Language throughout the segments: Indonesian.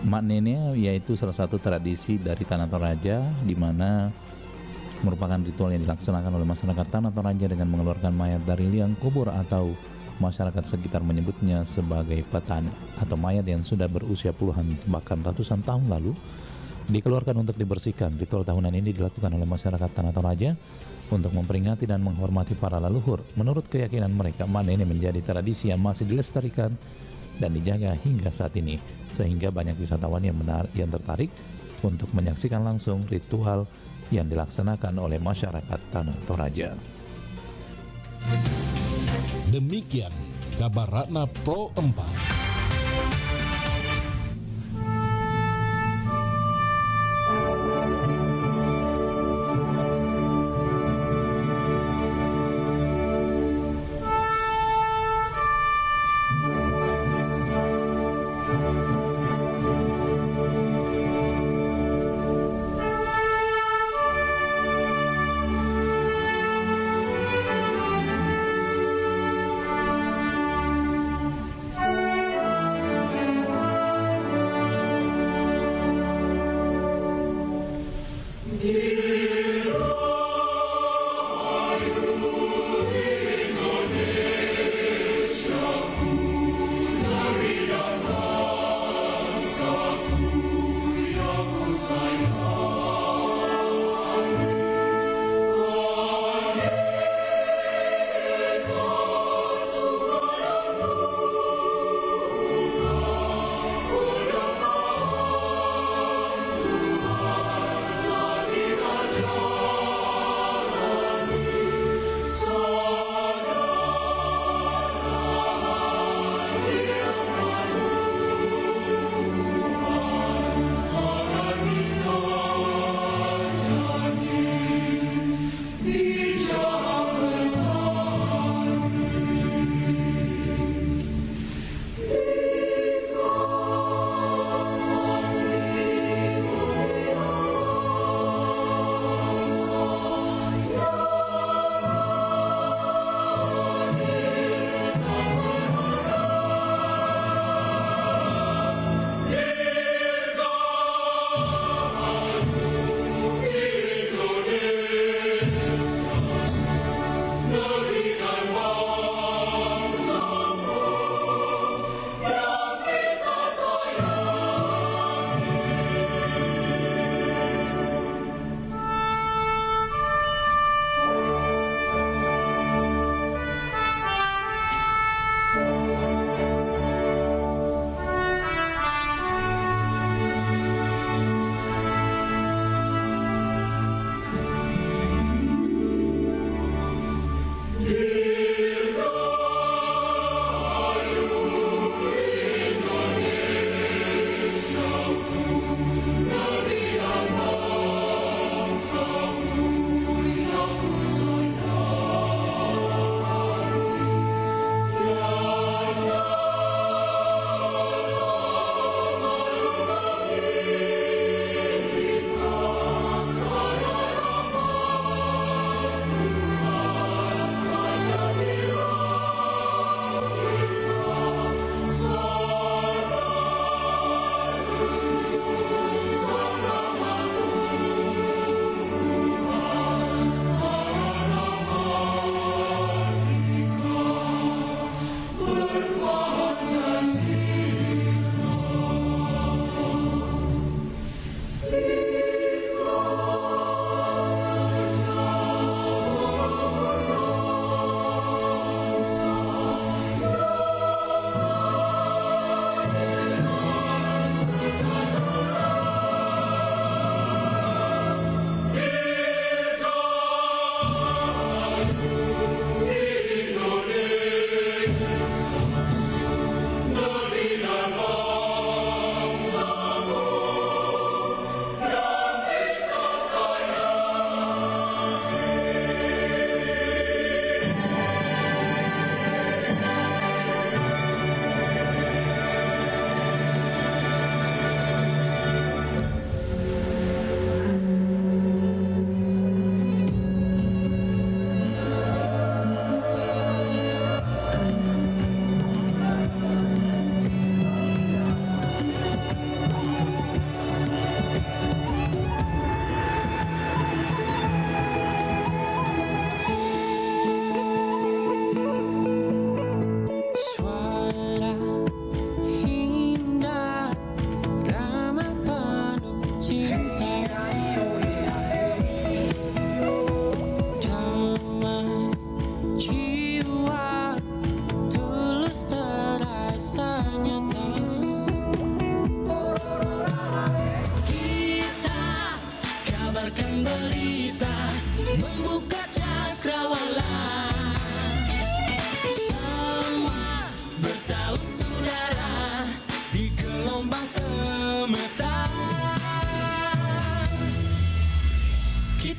Maknanya yaitu salah satu tradisi dari Tanah Toraja, di mana merupakan ritual yang dilaksanakan oleh masyarakat Tanah Toraja dengan mengeluarkan mayat dari liang kubur, atau masyarakat sekitar menyebutnya sebagai petani, atau mayat yang sudah berusia puluhan bahkan ratusan tahun lalu dikeluarkan untuk dibersihkan. Ritual tahunan ini dilakukan oleh masyarakat Tanah Toraja untuk memperingati dan menghormati para leluhur. Menurut keyakinan mereka, makna ini menjadi tradisi yang masih dilestarikan dan dijaga hingga saat ini, sehingga banyak wisatawan yang tertarik untuk menyaksikan langsung ritual yang dilaksanakan oleh masyarakat Tanah Toraja. Demikian kabar Ratna Pro 4.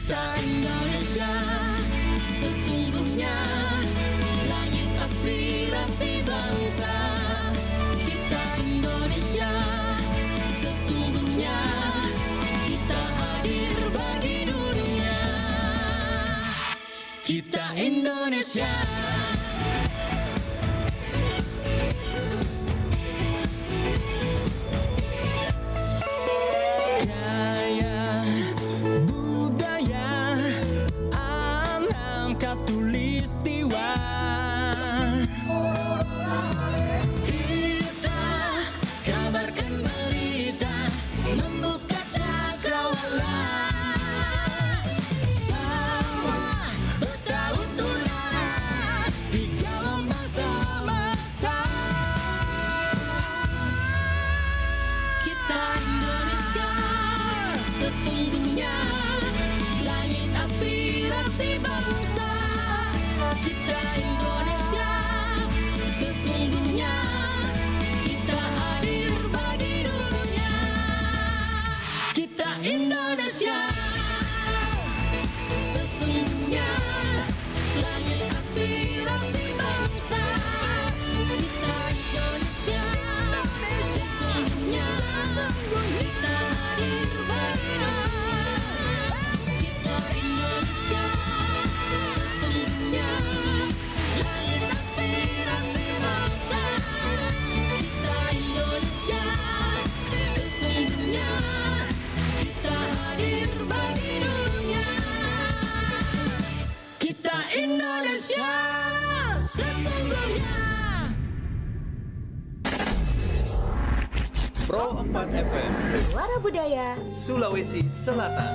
Kita Indonesia, sesungguhnya langit aspirasi bangsa. Kita Indonesia, sesungguhnya kita hadir bagi dunia. Kita Indonesia. Tulistiwa kita kabarkan berita, membuka cakrawala. Semua bertaut udara di gelombang semesta. Kita Indonesia, sesungguhnya langit aspirasi bangsa. Kita Indonesia, sesungguhnya kita hadir bagi dunia. Kita Indonesia, sesungguhnya langit aspirasi bangsa. Kita Indonesia, sesungguhnya kita hadir bagi dunia. Kita Indonesia, sesungguhnya langit aspirasi bangsa. Kita Indonesia, sesungguhnya kita hadir bagi dunia. Kita Indonesia, sesungguhnya. Pro 4 FM Suara Budaya Sulawesi Selatan.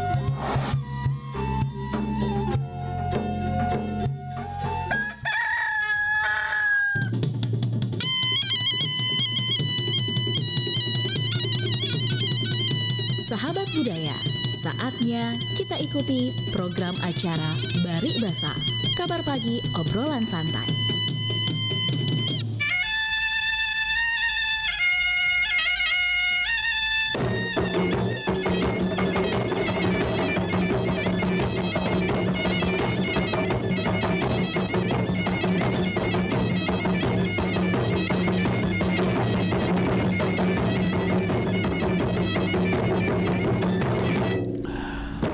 Sahabat budaya, saatnya kita ikuti program acara Barik Basa, kabar pagi obrolan santai.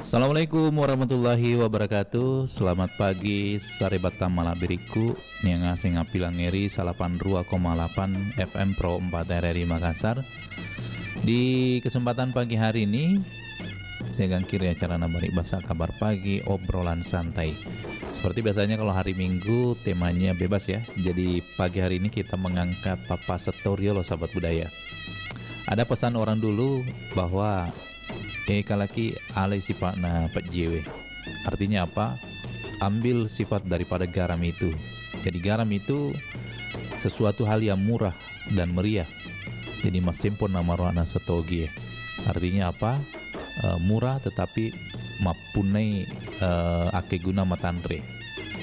Assalamualaikum warahmatullahi wabarakatuh. Selamat pagi sarebata malabiriku niang asing ngapilangeri 82,8 FM Pro 4 RRI Makassar. Di kesempatan pagi hari ini saya gangkiri acara Barik Basa kabar pagi obrolan santai. Seperti biasanya kalau hari Minggu temanya bebas ya. Jadi pagi hari ini kita mengangkat Papa Setorio loh sahabat budaya. Ada pesan orang dulu bahwa kalaki alai sifatna pejwe. Artinya apa? Ambil sifat daripada garam itu. Jadi garam itu sesuatu hal yang murah dan meriah. Jadi masempon nama rohana setogi. Artinya apa? Murah tetapi mapunai ake guna matanre.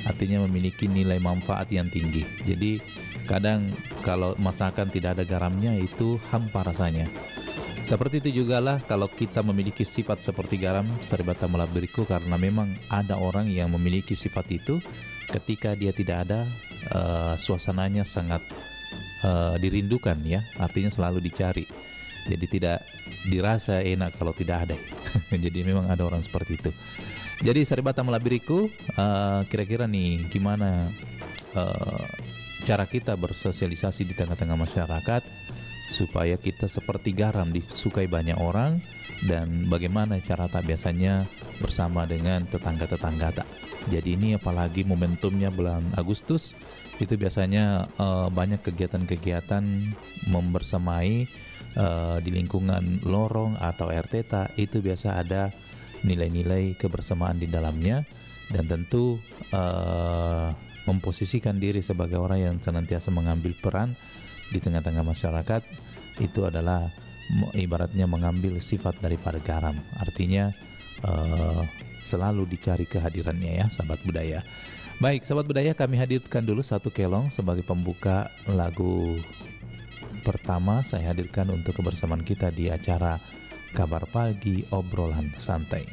Artinya memiliki nilai manfaat yang tinggi. Jadi kadang kalau masakan tidak ada garamnya itu hampa rasanya. Seperti itu juga lah kalau kita memiliki sifat seperti garam saribata malabiriku, karena memang ada orang yang memiliki sifat itu ketika dia tidak ada suasananya sangat dirindukan ya, artinya selalu dicari. Jadi tidak dirasa enak kalau tidak ada. Jadi memang ada orang seperti itu. Jadi saribata malabiriku, kira-kira nih gimana cara kita bersosialisasi di tengah-tengah masyarakat supaya kita seperti garam disukai banyak orang, dan bagaimana cara tak biasanya bersama dengan tetangga-tetangga tak. Jadi ini apalagi momentumnya bulan Agustus, itu biasanya banyak kegiatan-kegiatan membersamai di lingkungan lorong atau RT tak, itu biasa ada nilai-nilai kebersamaan di dalamnya, dan tentu memposisikan diri sebagai orang yang senantiasa mengambil peran di tengah-tengah masyarakat. Itu adalah ibaratnya mengambil sifat daripada garam, artinya selalu dicari kehadirannya ya sahabat budaya. Baik sahabat budaya, kami hadirkan dulu satu kelong sebagai pembuka lagu pertama. Saya hadirkan untuk kebersamaan kita di acara Kabar Pagi Obrolan Santai.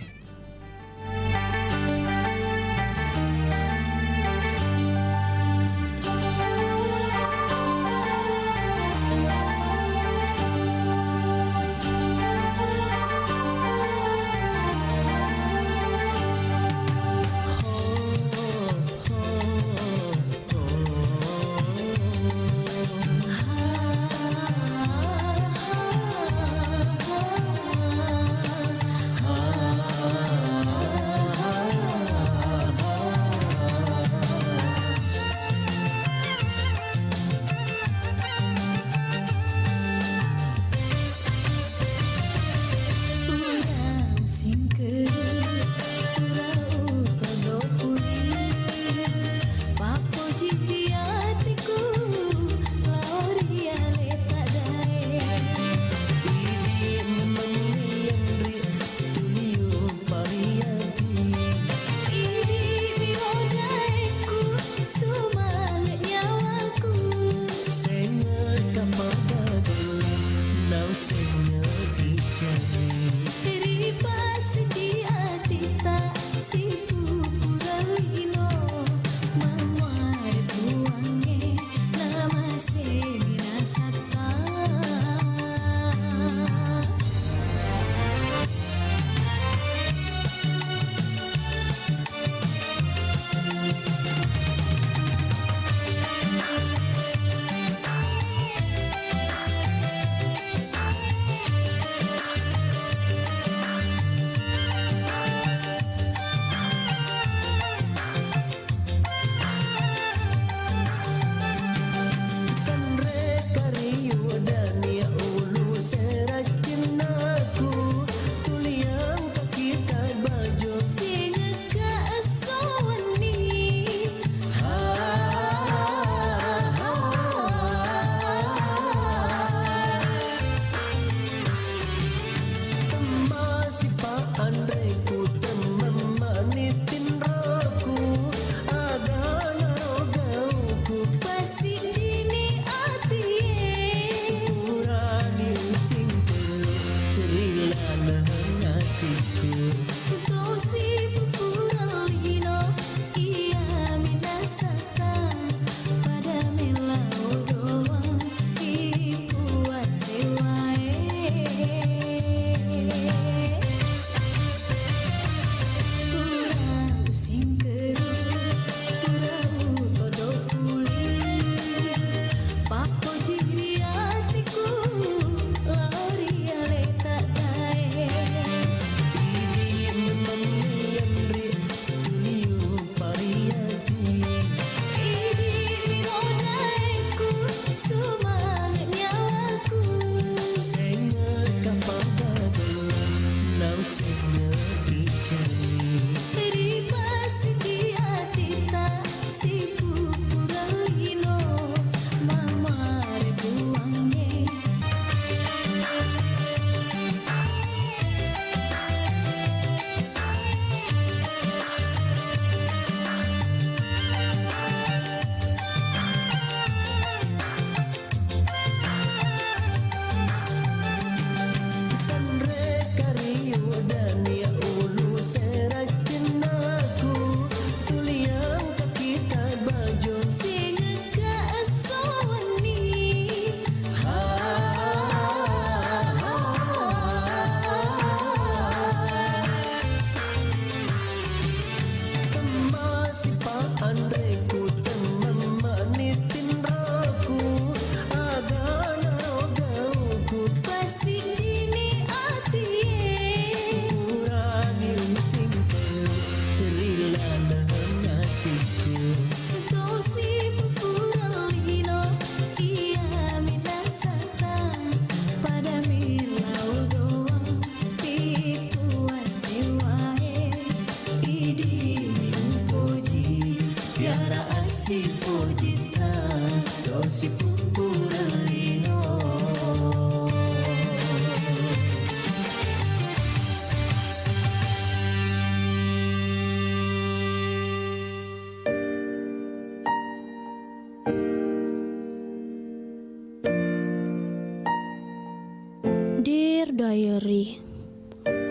Dear Diary,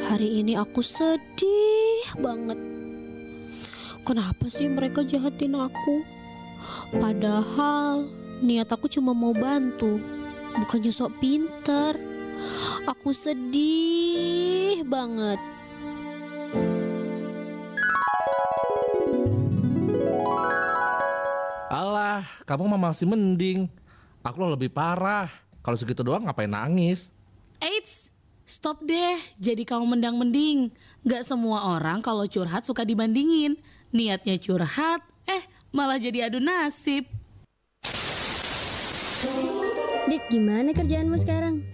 hari ini aku sedih banget. Kenapa sih mereka jahatin aku? Padahal niat aku cuma mau bantu, bukannya sok pinter. Aku sedih banget. Alah, kamu mah masih mending. Aku lo lebih parah. Kalau segitu doang ngapain nangis? Eits, stop deh. Jadi kamu mendang-mending. Gak semua orang kalau curhat suka dibandingin. Niatnya curhat, malah jadi adu nasib. Dik, gimana kerjaanmu sekarang?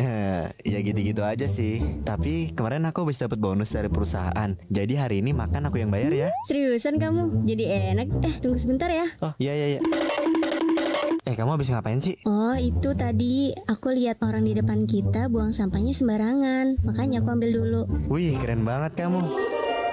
Ya gitu-gitu aja sih. Tapi kemarin aku habis dapat bonus dari perusahaan. Jadi hari ini makan aku yang bayar ya. Seriusan kamu? Jadi enak. Tunggu sebentar ya. Oh iya. Kamu habis ngapain sih? Oh, itu tadi aku lihat orang di depan kita buang sampahnya sembarangan. Makanya aku ambil dulu. Wih, keren banget kamu.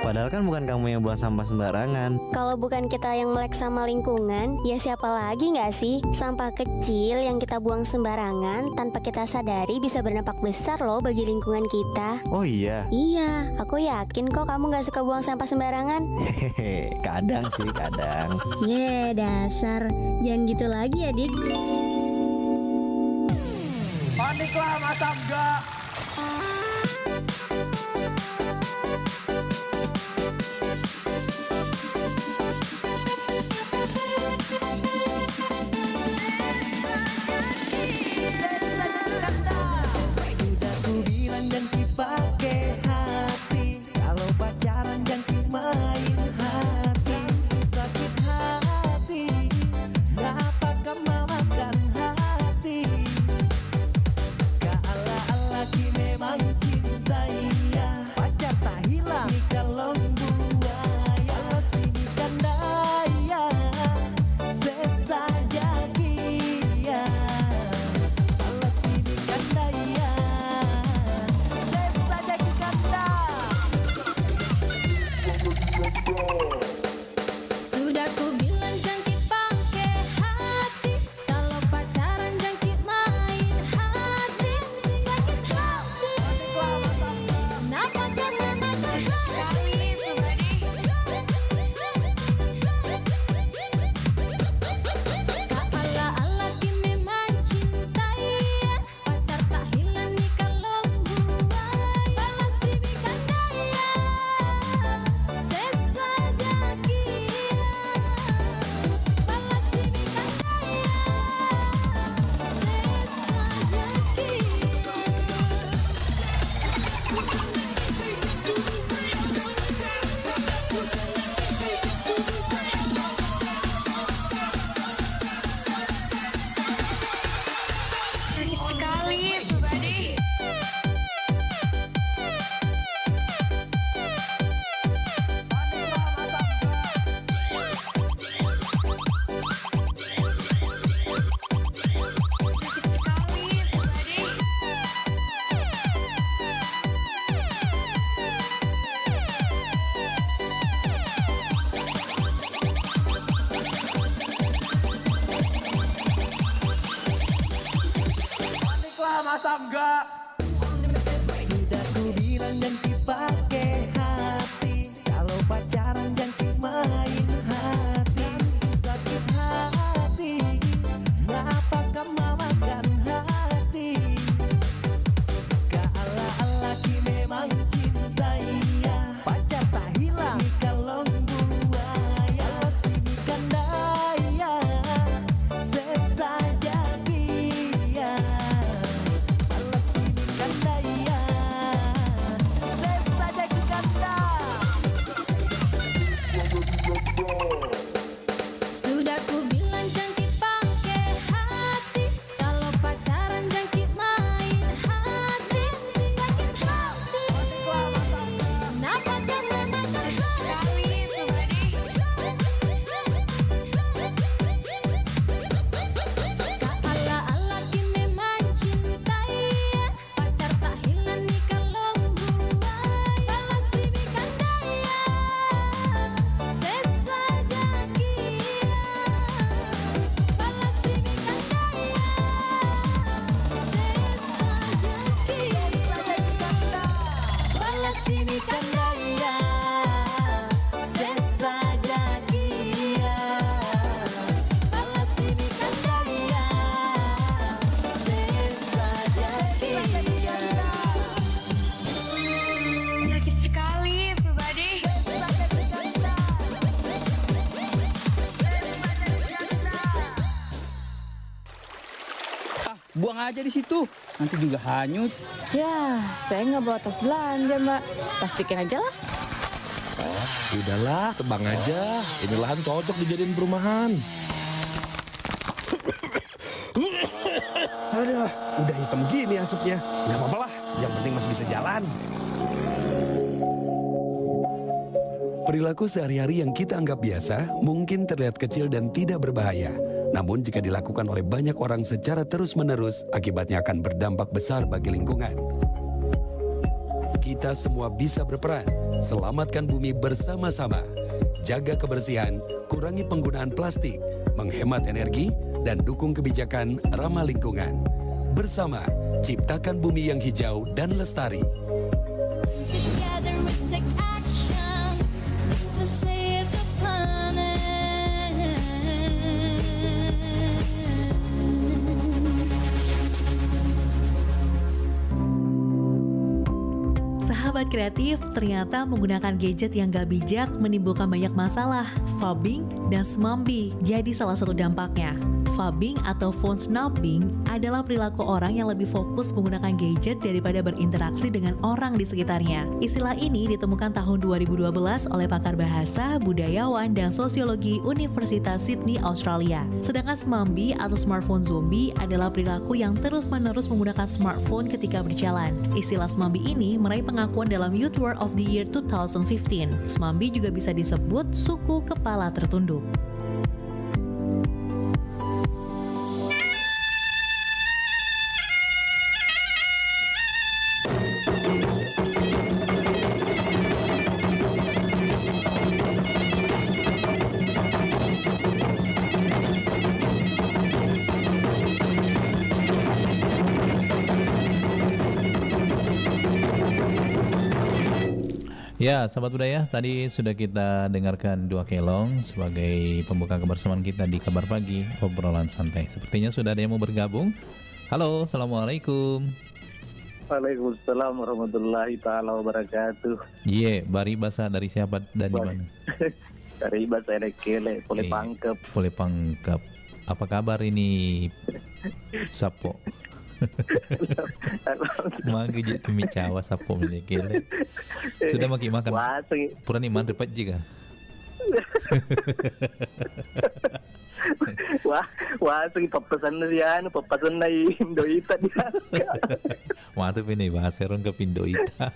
Padahal kan bukan kamu yang buang sampah sembarangan. Kalau bukan kita yang melek sama lingkungan, ya siapa lagi nggak sih? Sampah kecil yang kita buang sembarangan tanpa kita sadari bisa berdampak besar loh bagi lingkungan kita. Oh iya. Iya, aku yakin kok kamu nggak suka buang sampah sembarangan. Hehehe, kadang sih, kadang. Ye, dasar. Jangan gitu lagi ya, Dik. Paniklah masa enggak. Sudah ku bilang dan dipakai hati, kalau pacaran jangan main hati. Sakit hati, kenapa kau memakan hati? Ala-ala ki memang cintai ya. Pacar tak hilang ni kalau buaya. Alas ini kan daya, sesaja kia. Alas ini kan daya, sesaja kikanda. Sudah ku bilang jangan pakai hati, kalau pacaran jangan main hati. Sakit hati, kenapa kau memakan hati? Ala-ala ki memang cintai ya. Pacar tak hilang ni kalau buaya. Balas si bikan daya, sesaja kia. Balas si bikan Paniklah masa enggak. Sudah ku bilang dan dipakai hati, kalau pacaran jangan main hati. Sakit hati, kenapa kau memakan hati? Ala-ala ki memang cintai ya. Pacar tak hilang ni kalau buaya. Alas ini kan daya, sesaja kia. Alas ini kan daya, sesaja kikanda. Sudah ku bilang jangan pakai hati, kalau pacaran jangan main hati. Sakit hati, kenapa kau memakan hati? Ala-ala ki memang cintai ya. Pacar tak hilang ni kalau buaya. Balas si bikan daya, sesaja kia. Balas si bikan daya, sesaja kia. Balas si bikan daya, sesaja kia. Balas si bikan daya, sesaja kia. Sakit sekali, pribadi. Buang aja di situ, nanti juga hanyut. Ya, saya nggak bawa tas belanja, Mbak. Plastikin aja lah. Udahlah, tebang aja. Ini lahan cocok dijadiin perumahan. Aduh, udah hitam gini asapnya. Nggak apa-apa lah, yang penting masih bisa jalan. Perilaku sehari-hari yang kita anggap biasa mungkin terlihat kecil dan tidak berbahaya. Namun jika dilakukan oleh banyak orang secara terus-menerus, akibatnya akan berdampak besar bagi lingkungan. kita semua bisa berperan. Selamatkan bumi bersama-sama. Jaga kebersihan, kurangi penggunaan plastik, menghemat energi, dan dukung kebijakan ramah lingkungan. Bersama, ciptakan bumi yang hijau dan lestari. Together we take action to save the planet. Sahabat kreatif, ternyata menggunakan gadget yang gak bijak menimbulkan banyak masalah. Fobbing dan smambi jadi salah satu dampaknya. Fobbing atau phone snobbing adalah perilaku orang yang lebih fokus menggunakan gadget daripada berinteraksi dengan orang di sekitarnya. Istilah ini ditemukan tahun 2012 oleh pakar bahasa, budayawan, dan sosiologi Universitas Sydney, Australia. Sedangkan smambi atau smartphone zombie adalah perilaku yang terus-menerus menggunakan smartphone ketika berjalan. Istilah smambi ini meraih pengakuan dalam Youth Word of the Year 2015. Smambi juga bisa disebut suku kepala tertunduk. Ya, sahabat budaya, tadi sudah kita dengarkan Dua Kelong sebagai pembuka kebersamaan kita di Kabar Pagi, obrolan santai. Sepertinya sudah ada yang mau bergabung. Halo, Assalamualaikum. Waalaikumsalam warahmatullahi ta'ala wabarakatuh. Iya, Bari Basa dari siapa dan di mana? Dari Basa Elekele, Pole Pangkep. Pole Pangkep. Apa kabar ini, Sapo? Magi je tumi cawa Sapo Elekele. Sudah makan pura ni man repat juga. Wah, sing papasan na yan, papasan na Indoita dia. Wah, tu pinay bahasa orang ke Indoita.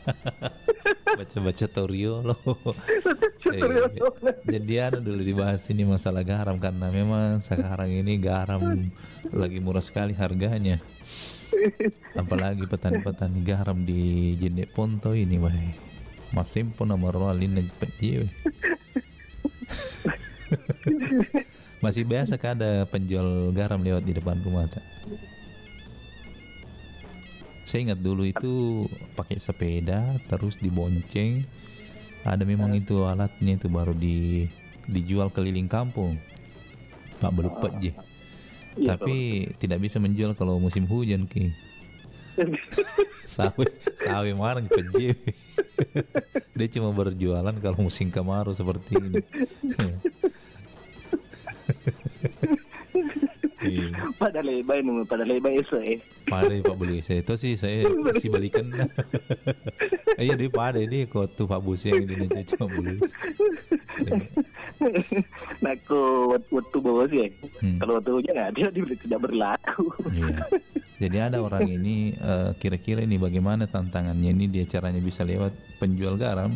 Baca-baca Torio loh. Jadi dulu dibahas ini masalah garam karena memang sekarang ini garam lagi murah sekali harganya. Apalagi petani-petani garam di Jendek Ponto ini, wah. Masih pun nomor walin nagpet Masih biasa kan ada penjual garam lewat di depan rumah tak? Saya ingat dulu itu pakai sepeda terus dibonceng. Ada memang itu alatnya itu baru dijual keliling kampung. Pak berupet je. Tapi tidak bisa menjual kalau musim hujan ki. Sawe marang peje. Dia cuma berjualan kalau musim kemarau seperti ini. Pada lebay eso Pada Pak beli saya itu sih saya si balikan. Iya dia pada ini kok tuh Pak Bus yang ini cuma beli. Naku waktu bos ya. Kalau waktu hujan dia tidak berlaku. Iya. Jadi ada orang ini kira-kira ini bagaimana tantangannya ini dia caranya bisa lewat penjual garam.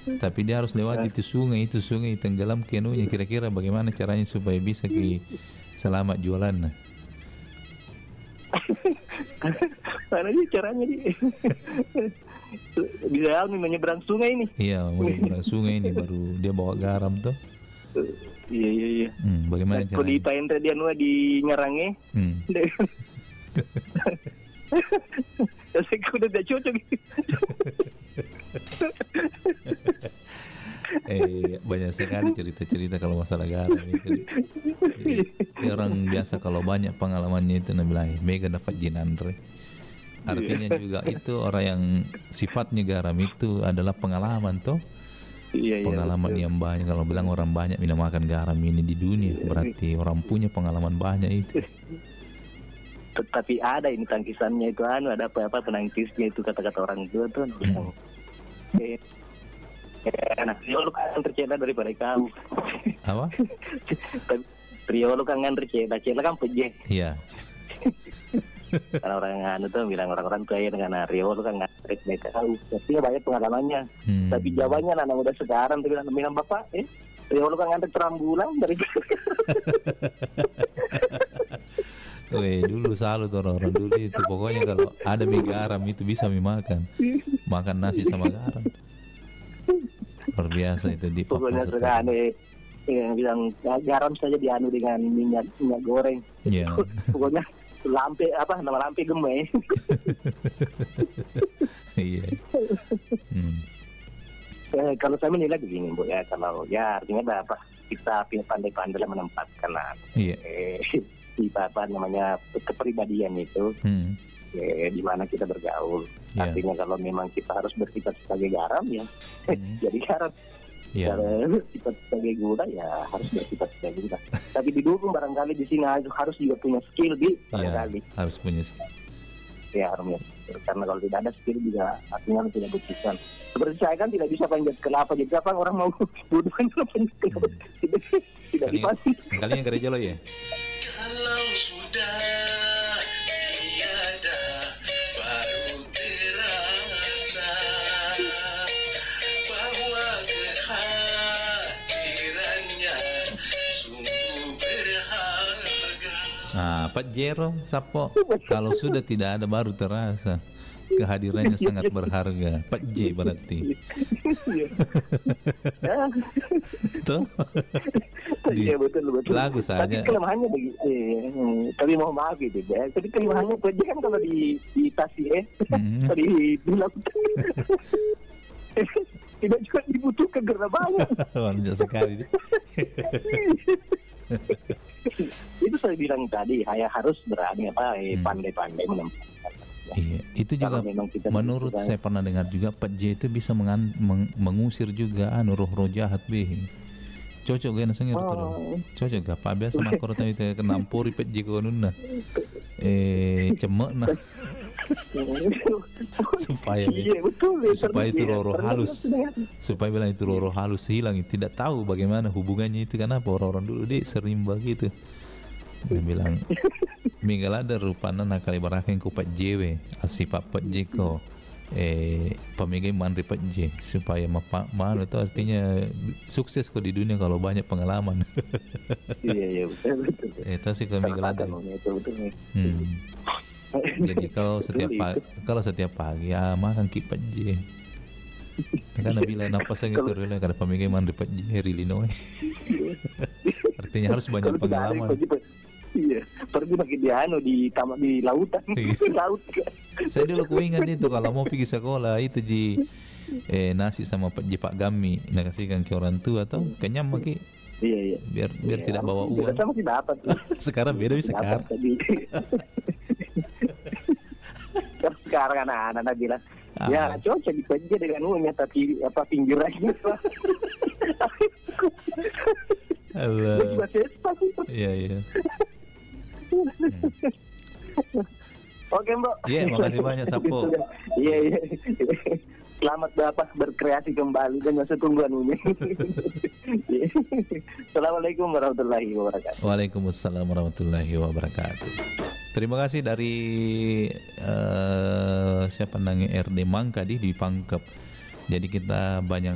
Tapi dia harus lewat itu sungai tenggelam ke anunya. Kira-kira bagaimana caranya supaya bisa selamat jualan. Mana sih caranya dia? Bisa menyeberang sungai ini. Iya, menyeberang sungai ini baru dia bawa garam tuh. Iya. Bagaimana caranya? Kalau di Painter dia di Ngarangnya. Saya udah tidak cocok. Banyak sekali cerita-cerita kalau masalah garam itu. Orang biasa kalau banyak pengalamannya itu nabi mega dapat jinandre. Artinya juga itu orang yang sifatnya garam itu adalah pengalaman toh. Pengalaman yang banyak. Kalau bilang orang banyak minum makan garam ini di dunia, berarti orang punya pengalaman banyak itu. Tapi ada ini tangkisannya itu ada apa penangkisnya itu kata-kata orang tua tuh. Trio lu kan tercela daripada kamu. Apa? Trio lu kan tercela kan peje. Iya. Karena orang tuh bilang orang-orang tua ya dengan Rio lu kan mereka tahu. Tapi banyak pengalamannya. Tapi jawabannya anak muda sekarang tuh bilang bapak, Rio lu kan nganter terambulan dari. Weh, dulu selalu tuh orang dulu itu pokoknya kalau ada mie garam itu bisa mie makan nasi sama garam. Luar biasa itu di Papua. Pokoknya sudah aneh yang bilang garam saja dianu dengan minyak goreng. Iya. Pokoknya nama lampe gemeh. Iya. Kalau saya menilai begini Bu ya, kalau ya artinya kita pandai-pandai menempatkan di namanya kepribadian itu di mana kita bergaul. Artinya kalau memang kita harus bersifat sebagai garam ya jadi garam. Kalau sifat sebagai gula ya harus bersifat sebagai gula. Tapi didukung barangkali di sini harus juga punya skill barangkali. Harus punya skill. Ya harusnya. Karena kalau tidak ada skill juga artinya tidak buktikan. Seperti saya kan tidak bisa panjat kelapa, jadi kapan orang mau budukan panjat kelapa tidak dipanjat. Kalian gereja lo ya? Kalau sudah tiada baru terasa bahwa kehadirannya sungguh berharga. Nah, Pak Jero, Sapo, kalau sudah tidak ada baru terasa kehadirannya sangat berharga. Pak J berarti. Tuh. Iya betul. Lagu saja. Tapi kelemahannya tapi mohon maaf gitu ya. Tapi kelemahannya Pak J kan kalau di Tasik di lautan tidak juga dibutuhkan karena banyak. Banyak sekali. Itu saya bilang tadi, harus berani pandai-pandai menempatkan. Iya, itu juga menurut saya pernah dengar juga Pak J itu bisa mengusir juga roh-roh jahat be. Cocok gak nasengir tuh. Cocok gak Pak biasa makro tadi itu kenampuri Pak J konuna. Cemek nah. supaya itu roh halus. Supaya bilang itu roh halus hilang, tidak tahu bagaimana hubungannya itu, kenapa orang-orang dulu dia sering begitu. Dia bilang minggal ada rupanya nakali baraking ku Pak JW asipak Pak Jeko pamigay mandri Pak J supaya mana itu artinya sukses kok di dunia kalau banyak pengalaman. Iya betul. Itu sih kalau minggal ada. Jadi kalau setiap pagi makan ki Pak J. Karena bila napas yang itu rela kada pamigay mandri Pak J rilinoy. Artinya harus banyak pengalaman. Iya, pergi makin di lautan. Laut. Saya dulu kuingat itu kalau mau pergi sekolah itu nasi sama Pak Gami nakasihkan ke orang tua atau kenyam maki. Iya. Biar tidak bawa uang. Kita masih dapat. Sekarang beda bisa sekarang. Sekarang anak-anak bilang ya cocok dipanjat dengan uangnya tapi pinggir aja. Allah. Iya. Oke Mbok. Iya, makasih banyak Sapo. Iya. Selamat Bapak berkreasi kembali dan masa tungguan ini. Assalamualaikum warahmatullahi wabarakatuh. Waalaikumsalam warahmatullahi wabarakatuh. Terima kasih dari siapa namanya RD Mangka di Pangkep. Jadi kita banyak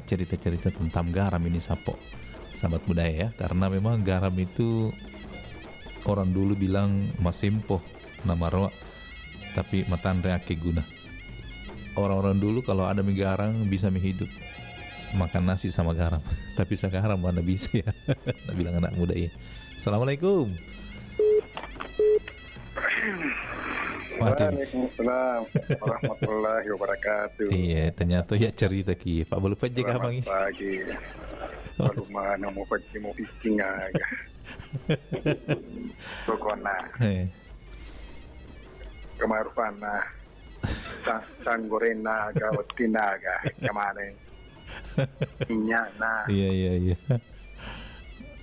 cerita-cerita tentang garam ini Sapo, sahabat budaya ya, karena memang garam itu orang dulu bilang masimpo nama roa tapi matan reake guna. Orang-orang dulu kalau ada mie garam bisa mie hidup makan nasi sama garam. Tapi sekarang mana bisa ya. Bilang anak muda ya. Assalamualaikum. Waalaikumsalam warahmatullahi wabarakatuh. Iya, ternyata ya cerita ki. Pak boleh pajak apa pagi? Pagi. Baru mana mau pajak mau pising aja. Pokoknya. Kemarufana. Sanggorena gawat tinaga kemarin. Minyak nah. Iya.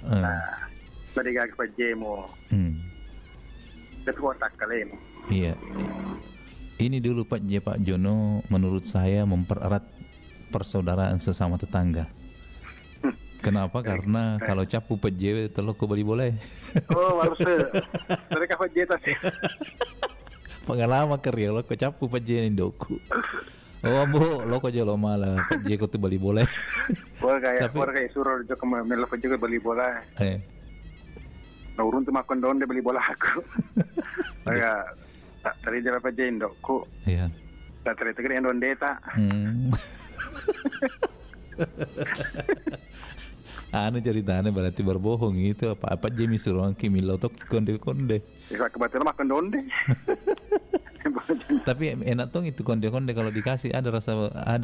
Nah, tadi gak pajak mo. Ketua tak kalian. Iya. Ini dulu Pak Jono menurut saya mempererat persaudaraan sesama tetangga. Kenapa? Karena kalau capu Pak J telok kau beli boleh. Oh, harus. Mereka Pak J sih. Pengalaman kerja lo kau capu Pak J ini doku. Oh bu, lo kau jalo malah Pak J kau tuh beli boleh. Boleh kayak suruh juga melo juga beli bola. Naurun tuh makan donde beli bola aku. Saya tak terima apa jendok ku. Iya. Tak terima yang donde tak. Anu ceritanya berarti berbohong itu apa Jemi suruh Kimilo tok konde-konde. Ya kebetulan makan donde. Tapi enak tong itu konde-konde kalau dikasih ada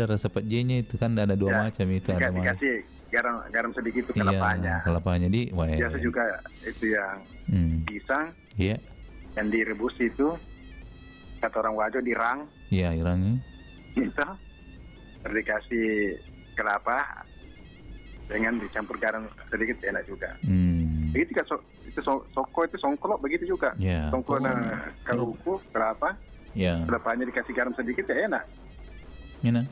rasa Pak J-nya itu kan ada dua macam itu ada dikasih garam sedikit itu kelapanya. Iya, kelapanya di biasa juga itu yang pisang. Iya. Yang direbus itu kata orang Wajo dirang. Iya, irangnya. Itu dikasih kelapa dengan dicampur garam sedikit enak juga. Begitu kan soko itu songkolok begitu juga. Yeah. Songkolok kaluku kelapa. Yeah. Kelapanya dikasih garam sedikit ya enak. Enak.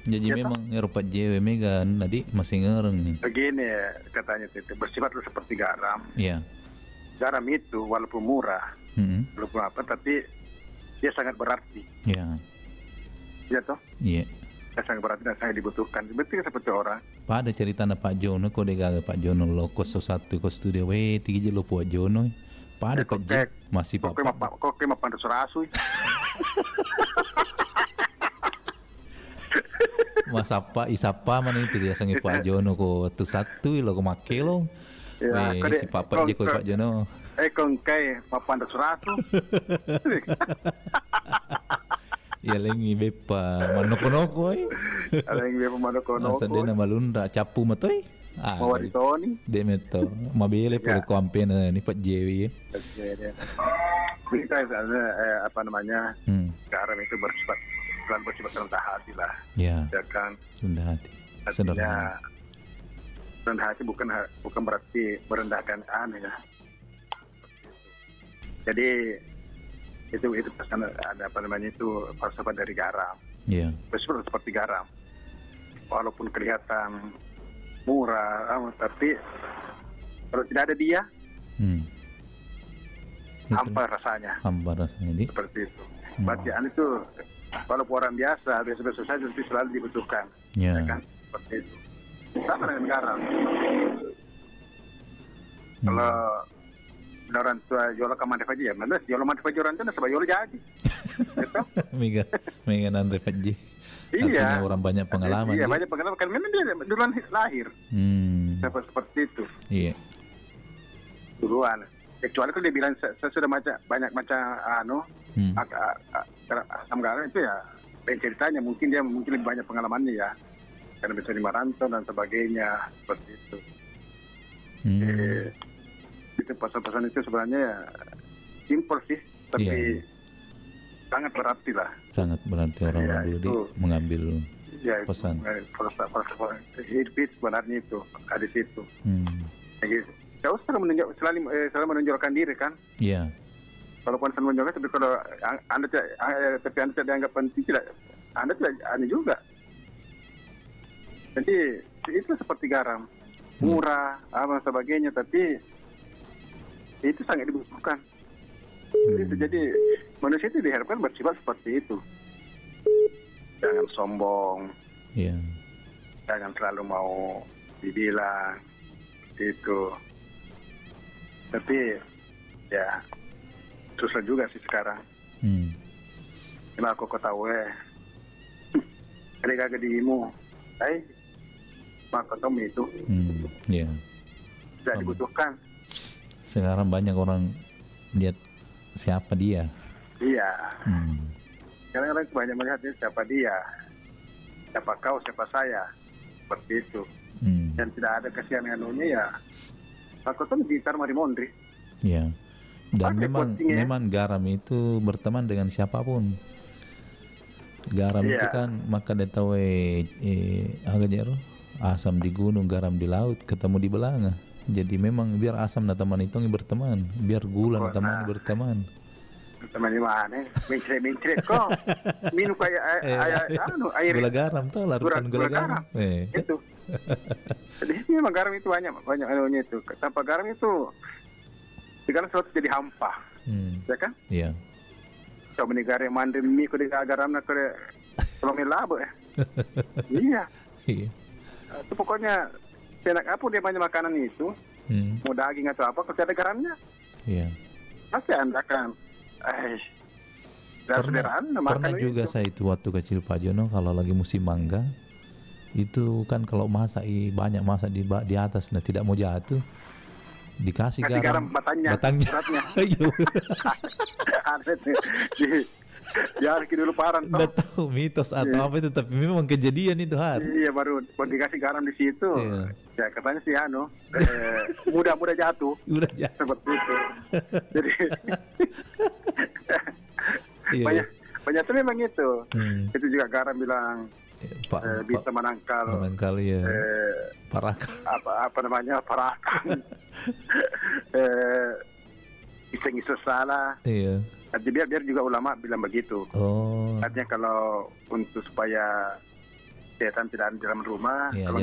Jadi memang Eropa JW Megan tadi masih ngereng nih. Begini katanya itu bersifat seperti garam. Iya. Garam itu walaupun murah, walaupun apa, tapi dia sangat berarti. Iya. Iya toh? Iya. Dia sangat berarti dan sangat dibutuhkan. Betul seperti orang. Pada cerita na Pak Jono, kau degaga Pak Jono lo kos satu kos studio tiga lo Pak Jono. Pada Pak J masih Pak. Kok kema pandu surasu. Mas apa isapa mana itu dia sangi Pak Jono ko tu satu lo ko make lo. Ya, si Papa J ko Pak Jono. Kongkai papan surasu. Ya lengi bepa manoko-noko Lengi bepa manoko-noko. Asa dena malunda capu matoy. Mawari toni. Demeto. Mabele por kampena ni Pak Jewi. Kita apa namanya? Garam itu bersifat rendah hati lah. Ya. Ya kan? Rendah hati. Sederhana. Rendah hati bukan berarti merendahkan ya. Jadi itu pesan ada apa namanya itu falsafah dari garam. Iya. Bersifat seperti garam. Walaupun kelihatan murah, tapi kalau tidak ada dia, hampa rasanya. Hampa rasanya. Seperti itu. Bacaan itu walaupun orang biasa saja tapi selalu dibutuhkan. Ya. Kan? Seperti itu. Sama dengan garam. Kalau orang tua jual kamar defaji ya, mana jual kamar defaji orang tua sebab jual jadi. Mega nandre defaji. Iya. Orang banyak pengalaman. Iya, banyak pengalaman. Kan memang dia duluan lahir. Seperti itu. Iya. Duluan. Kecuali kalau dia bilang saya sudah banyak macam asam garam itu ya. Dan ceritanya mungkin lebih banyak pengalamannya ya. Karena bisa di merantau dan sebagainya seperti itu. Itu pesan-pesan itu sebenarnya ya simpel sih, tapi sangat berarti lah. Sangat berarti orang dulu mengambil pesan. Hidup sebenarnya itu ada di situ. Jadi jauh selalu menonjolkan diri kan. Iya. Walaupun selalu menonjolkan, tapi kalau anda tidak dianggap penting, anda tidak aneh juga. Jadi itu seperti garam, murah, apa sebagainya, tapi itu sangat dibutuhkan. Jadi manusia itu diharapkan bersifat seperti itu. Jangan sombong. Iya. Jangan selalu mau dibilang itu. Tapi ya susah juga sih sekarang. Cuma aku tahu kagak diimu. Maka kamu itu. Iya. Tidak dibutuhkan. Sekarang banyak orang lihat siapa dia. Iya. Sekarang orang banyak melihat siapa dia, siapa kau, siapa saya, seperti itu. Dan tidak ada kasihan anunya ya. Aku tuh gitar mari mondri. Iya. Dan memang garam itu berteman dengan siapapun. Garam itu kan maka dia tahu asam di gunung, garam di laut, ketemu di belanga. Jadi memang biar asam na teman itu berteman, biar gula na teman berteman. Teman di mana? Mencret kok. Minum kayak air. Gula garam tuh, larutan gula garam. Itu. Jadi memang garam itu banyak anunya itu. Tanpa garam itu segala sesuatu jadi hampa. Ya kan? Iya. Coba negara mandi mie kau dengan garam nak kalau melabo Iya. Itu pokoknya enak apa dia banyak makanan itu mau daging atau apa, kalau ada garamnya, Iya. pasti Anda kan, Pernah juga saya itu waktu kecil Pak Jono, kalau lagi musim mangga, itu kan kalau masak banyak masak di atas, nah tidak mau jatuh, dikasih garam batangnya. Beratnya. Ya harus dulu paran. Nggak tahu mitos atau apa itu, tapi memang kejadian itu Iya, baru dikasih garam di situ. Ya katanya sih mudah jatuh. Mudah jatuh. Seperti itu. Jadi banyak tuh memang itu. Itu juga garam bilang bisa menangkal ya. Parakan. Apa namanya? Parakan. Iseng-iseng salah. Iya. Jadi biar juga ulama bilang begitu. Artinya kalau untuk supaya setan tidak ada di dalam rumah, kalau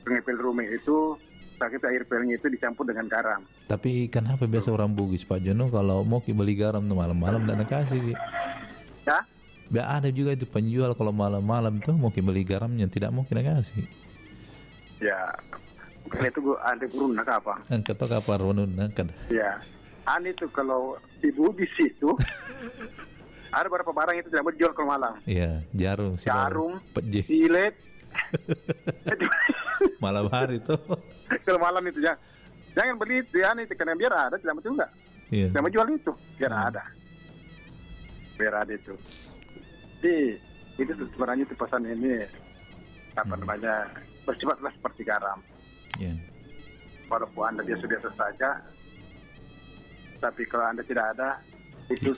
ngepel rumah itu, sakit air pelnya itu dicampur dengan garam. Tapi kenapa biasa orang Bugis Pak Jono kalau mau beli garam tuh malam-malam dan kasih? Ya? Ada juga itu penjual kalau malam-malam tuh mau beli garamnya tidak mau kita kasih. Ya, mungkin itu ada gurun apa? Ketok apa runun kan? Ya. Itu kalau di Bugis itu ada beberapa barang itu tidak mau dijual kalau malam. Iya, jarum, silet. Malam hari tuh. Kalau malam itu jangan beli itu itu karena biar ada tidak mau juga. Iya. Tidak mau jual itu, biar ada itu. Jadi itu sebenarnya itu pesan ini namanya bersifatlah seperti garam. Iya. Walaupun Anda dia sudah saja. Tapi kalau Anda tidak ada, itu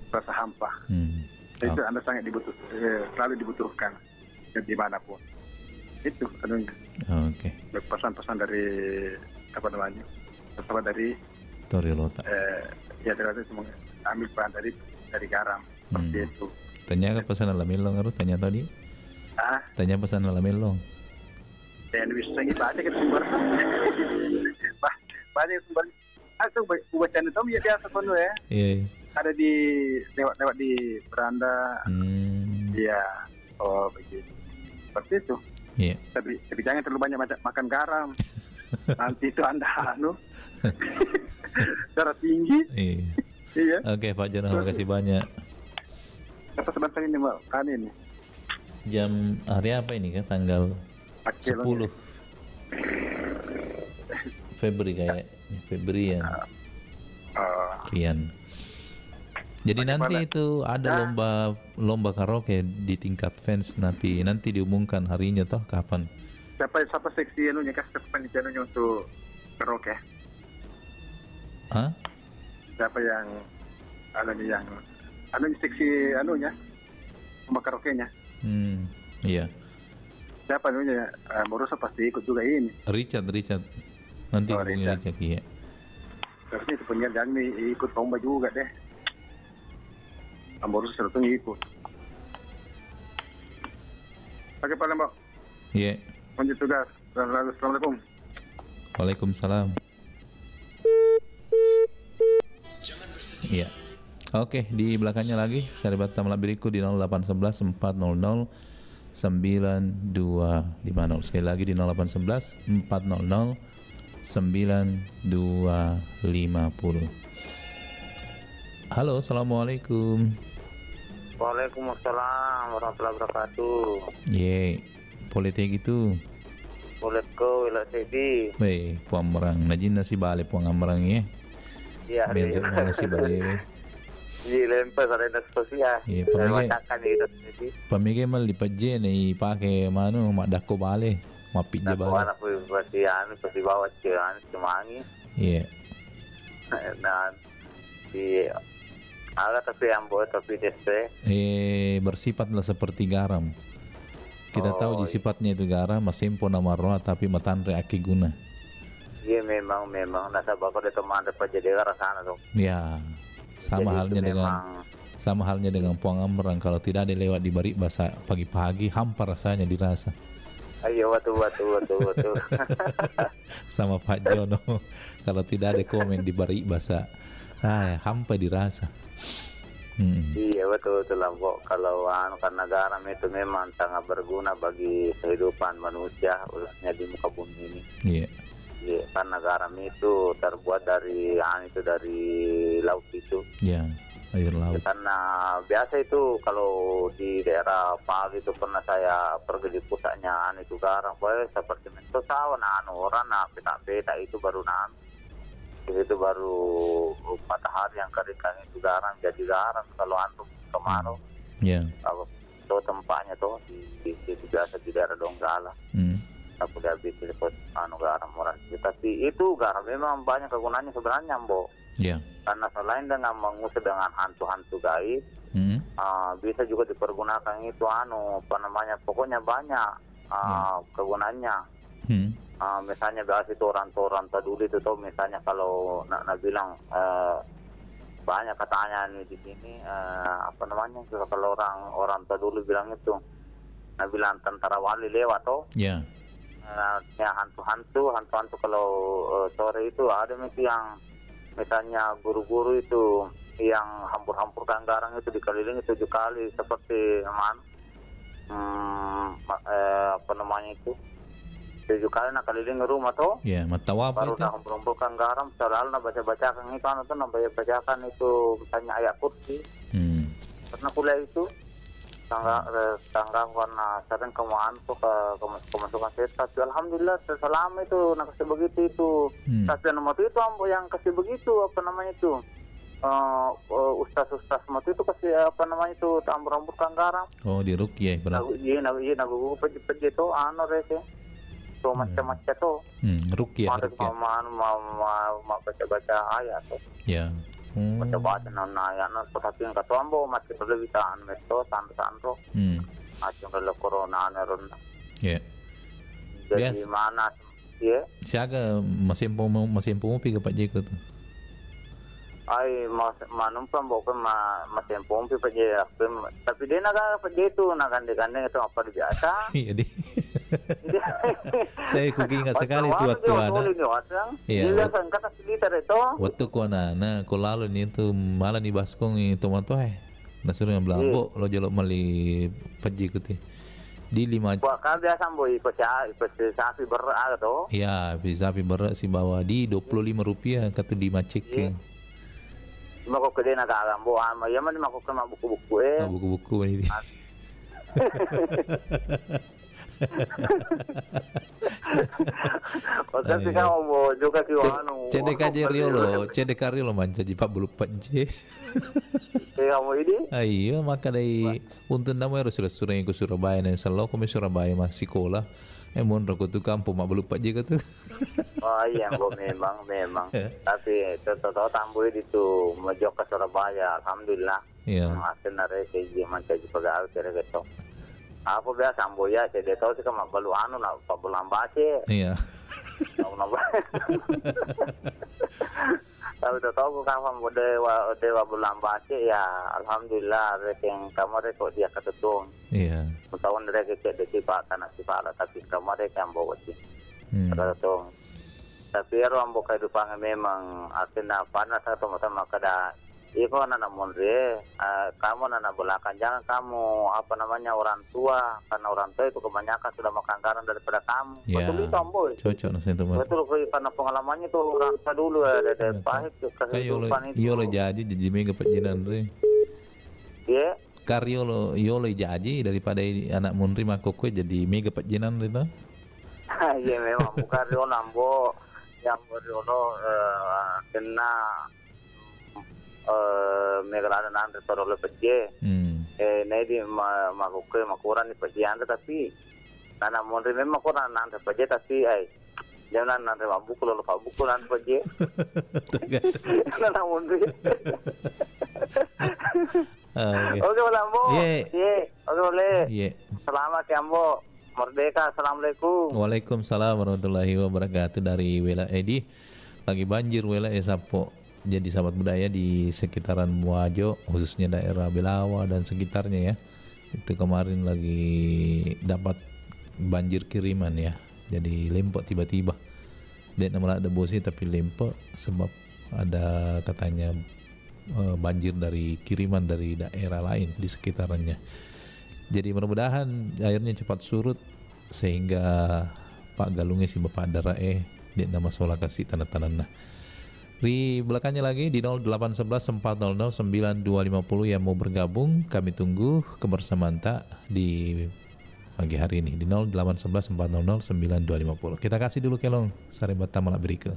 rasa hampa. Itu Anda sangat selalu dibutuhkan dimanapun. Itu anunya. Oke. Pesan-pesan dari apa namanya? Pesan dari Torilota. Ya Torilota itu ambil bahan dari garam seperti itu. Tanya ke pesan alamelong harus tanya tadi. Tanya pesan alamelong. Dan bisa baca kita sumber. Banyak sumber. Itu bacaan itu biasa penuh ya. Iya. Ada di lewat di beranda. Iya. Oh begitu. Seperti itu. Iya. Tapi jangan terlalu banyak makan garam. Nanti itu Anda darah tinggi. Iya. Oke Pak Jono, terima kasih banyak. Apa sebentar ini Mbak? Ini. Jam hari apa ini kan? Tanggal 10 Februari kayak. Febrian. Kian. Jadi nanti itu ada lomba karaoke di tingkat fans, nanti diumumkan harinya toh kapan? Siapa seksi anunya kasih panitianya untuk karaoke? Siapa yang seksi anunya lomba karaoke-nya? Iya. Siapa anunya? Morosa pasti ikut juga ini. Richard. Nanti hubungi Richard ya. Terusnya itu penyiar jangan ikut lomba juga deh. Amborus serta ikut. Oke Pak Lembak. Iya. Lanjut tugas. Assalamualaikum. Waalaikumsalam. Iya. Oke, di belakangnya lagi Syaribat Tamla Biriku di 0811 400 9250. Sekali lagi di 0811 400 9250. Halo, assalamualaikum. Waalaikumsalam warahmatullahi wabarakatuh. Politik itu. Politik wilayah sedi. Puang merang. Najin nasi balik puang amrang ya. Iya. Bentuk nasi balik. Di lempar ada sosial. Iya. Pamigay mal di paje nih pakai manu mak dako balik. Mapit je balik. Anak pasti bawa semangi. Iya. Dan di agak tapi yang buat tapi desa. Bersifatlah seperti garam. Kita tahu di sifatnya itu garam, masimpo nama roh tapi matanre aki guna. Iya memang nasa bakal ada teman dapat jadi rasana tuh. Ya, sama halnya dengan puang amrang, kalau tidak ada lewat di bari basa pagi-pagi hampa rasanya dirasa. Ayo betul. Sama Pak Jono, kalau tidak ada komen di bari basa, hampa dirasa. Iya betul lah Mbok. Kalau karena garam itu memang sangat berguna bagi kehidupan manusia ulasnya di muka bumi ini. Iya. karena garam itu terbuat dari dari laut itu. Ya, air laut. Karena biasa itu kalau di daerah Pagi itu pernah saya pergi di pusatnya itu garam, seperti itu sawan orang peta itu baru itu baru matahari yang keringkan itu garam jadi garam kalau antum kemarau. Ya. Kalau itu tempatnya tuh di biasa di daerah Donggala. Aku udah bikin garam murah. Tapi itu garam memang banyak kegunaannya sebenarnya, Mbok. Iya. Karena selain dengan mengusir dengan hantu-hantu gaib, bisa juga dipergunakan itu pokoknya banyak kegunaannya. Misalnya biasa itu orang dulu itu tuh misalnya kalau nak bilang banyak katanya nih di sini kalau orang dulu bilang itu bilang tentara wali lewat tuh. Iya. Hantu-hantu kalau sore itu ada yang misalnya guru-guru itu yang hampur-hampurkan garang itu dikelilingi 7 kali seperti 7 kali nak keliling rumah tuh. Iya, matawap baru itu. Baru hampur-hampurkan garam selalu nak bacakan itu misalnya ayat kursi. Karena kuliah itu tangga warna sering kemasukan setan. Alhamdulillah selama itu nak kasih begitu itu. Tapi nomor itu ambo yang kasih begitu itu. Ustaz-ustaz mati itu kasih itu tambur-tamburkan garam. Oh, di rukyah berarti. Iya, nagu peji itu rese. Tuh macam-macam tuh. Rukyah. Mau baca-baca ayat tuh. Ya. Baca-baca ayat tapi yang kata ambo masih perlu bisa meto santo. Macam kalau corona ron. Ya. Jadi mana ya? Siaga masih empung pi ke Pak Jeko tuh. Ay manumpang bukan masih empung pi Pak Jeko. Tapi dia naga Pak Jeko gandeng itu apa biasa. Iya di. Saya ingat sekali itu waktu anak. Iya. Waktu ku anak ku lalu ni tu malah ni baskong ni tomato nasuruh yang belambo lo jaluk mali paji ku ti. Di 5 kan biasa mboi sapi berak tu. Iya, sapi berak si bawa di Rp25 kata di macik. Mako kede nak agambo ama ya man mako kema buku-buku buku-buku ini. Tapi kamu mau juga kiwanu. Cedek Riolo manca di 44J. Kamu ini? Iya, maka dari untuk nama harus surat yang ke Surabaya dan selalu kami Surabaya masih sekolah. Mon roko tu kampung mak belupa je kata. Oh iya, memang. Tapi tahu tambuh itu mejok ke Surabaya, alhamdulillah. Iya. Asin nare keji manca di pegawai kira gitu. Aku biasa ambo ya, saya tahu sih kamu balu nak bulan baca. Iya. Tapi tahu kamu dewa bulan baca ya, alhamdulillah reking kamu rekod dia ketutung. Iya. Tahun mereka cek di sifat tanah sifat tapi kamu mereka yang bawa sih. Ketutung. Tapi ambo kehidupannya memang artinya panas atau sama kada. Iko anak mondre, kamu anak belakang jangan kamu orang tua karena orang tua itu kebanyakan sudah makan garam daripada kamu. Ya. Betul itu ambo. Cocok nasi itu. Betul karena pengalamannya itu orang tua dulu ada pahit kehidupan itu. Iyo lo jadi mega pejinan re. Iya. Karyo lo jadi daripada anak mondre makokwe jadi mega pejinan itu. Iya memang bukan Rio nambo yang Rio kena megalana nandre torole peje. Nei di makuran di peje anda tapi nana mondre memang makuran nandre peje tapi jangan nandre buku lalu buku nandre peje. Nana mondre. Oke Lambo. Oke boleh. Selamat ya Ambo. Merdeka. Assalamualaikum. Waalaikumsalam warahmatullahi wabarakatuh. Dari Wela Edi lagi banjir Wela Sapo. Jadi sahabat budaya di sekitaran Muajo khususnya daerah Belawa dan sekitarnya ya. Itu kemarin lagi dapat banjir kiriman ya. Jadi lempok tiba-tiba. Dan malah ada bosi tapi lempok sebab ada katanya banjir dari kiriman dari daerah lain di sekitarnya. Jadi mudah-mudahan airnya cepat surut sehingga Pak Galungnya si Bapak Darae Dia nama sola kasih tanda-tanda. Di belakangnya lagi di 0811 400 9250 yang mau bergabung, kami tunggu kebersamaan tak di pagi hari ini di 0811 400 9250. Kita kasih dulu kelong sarebata malak berike.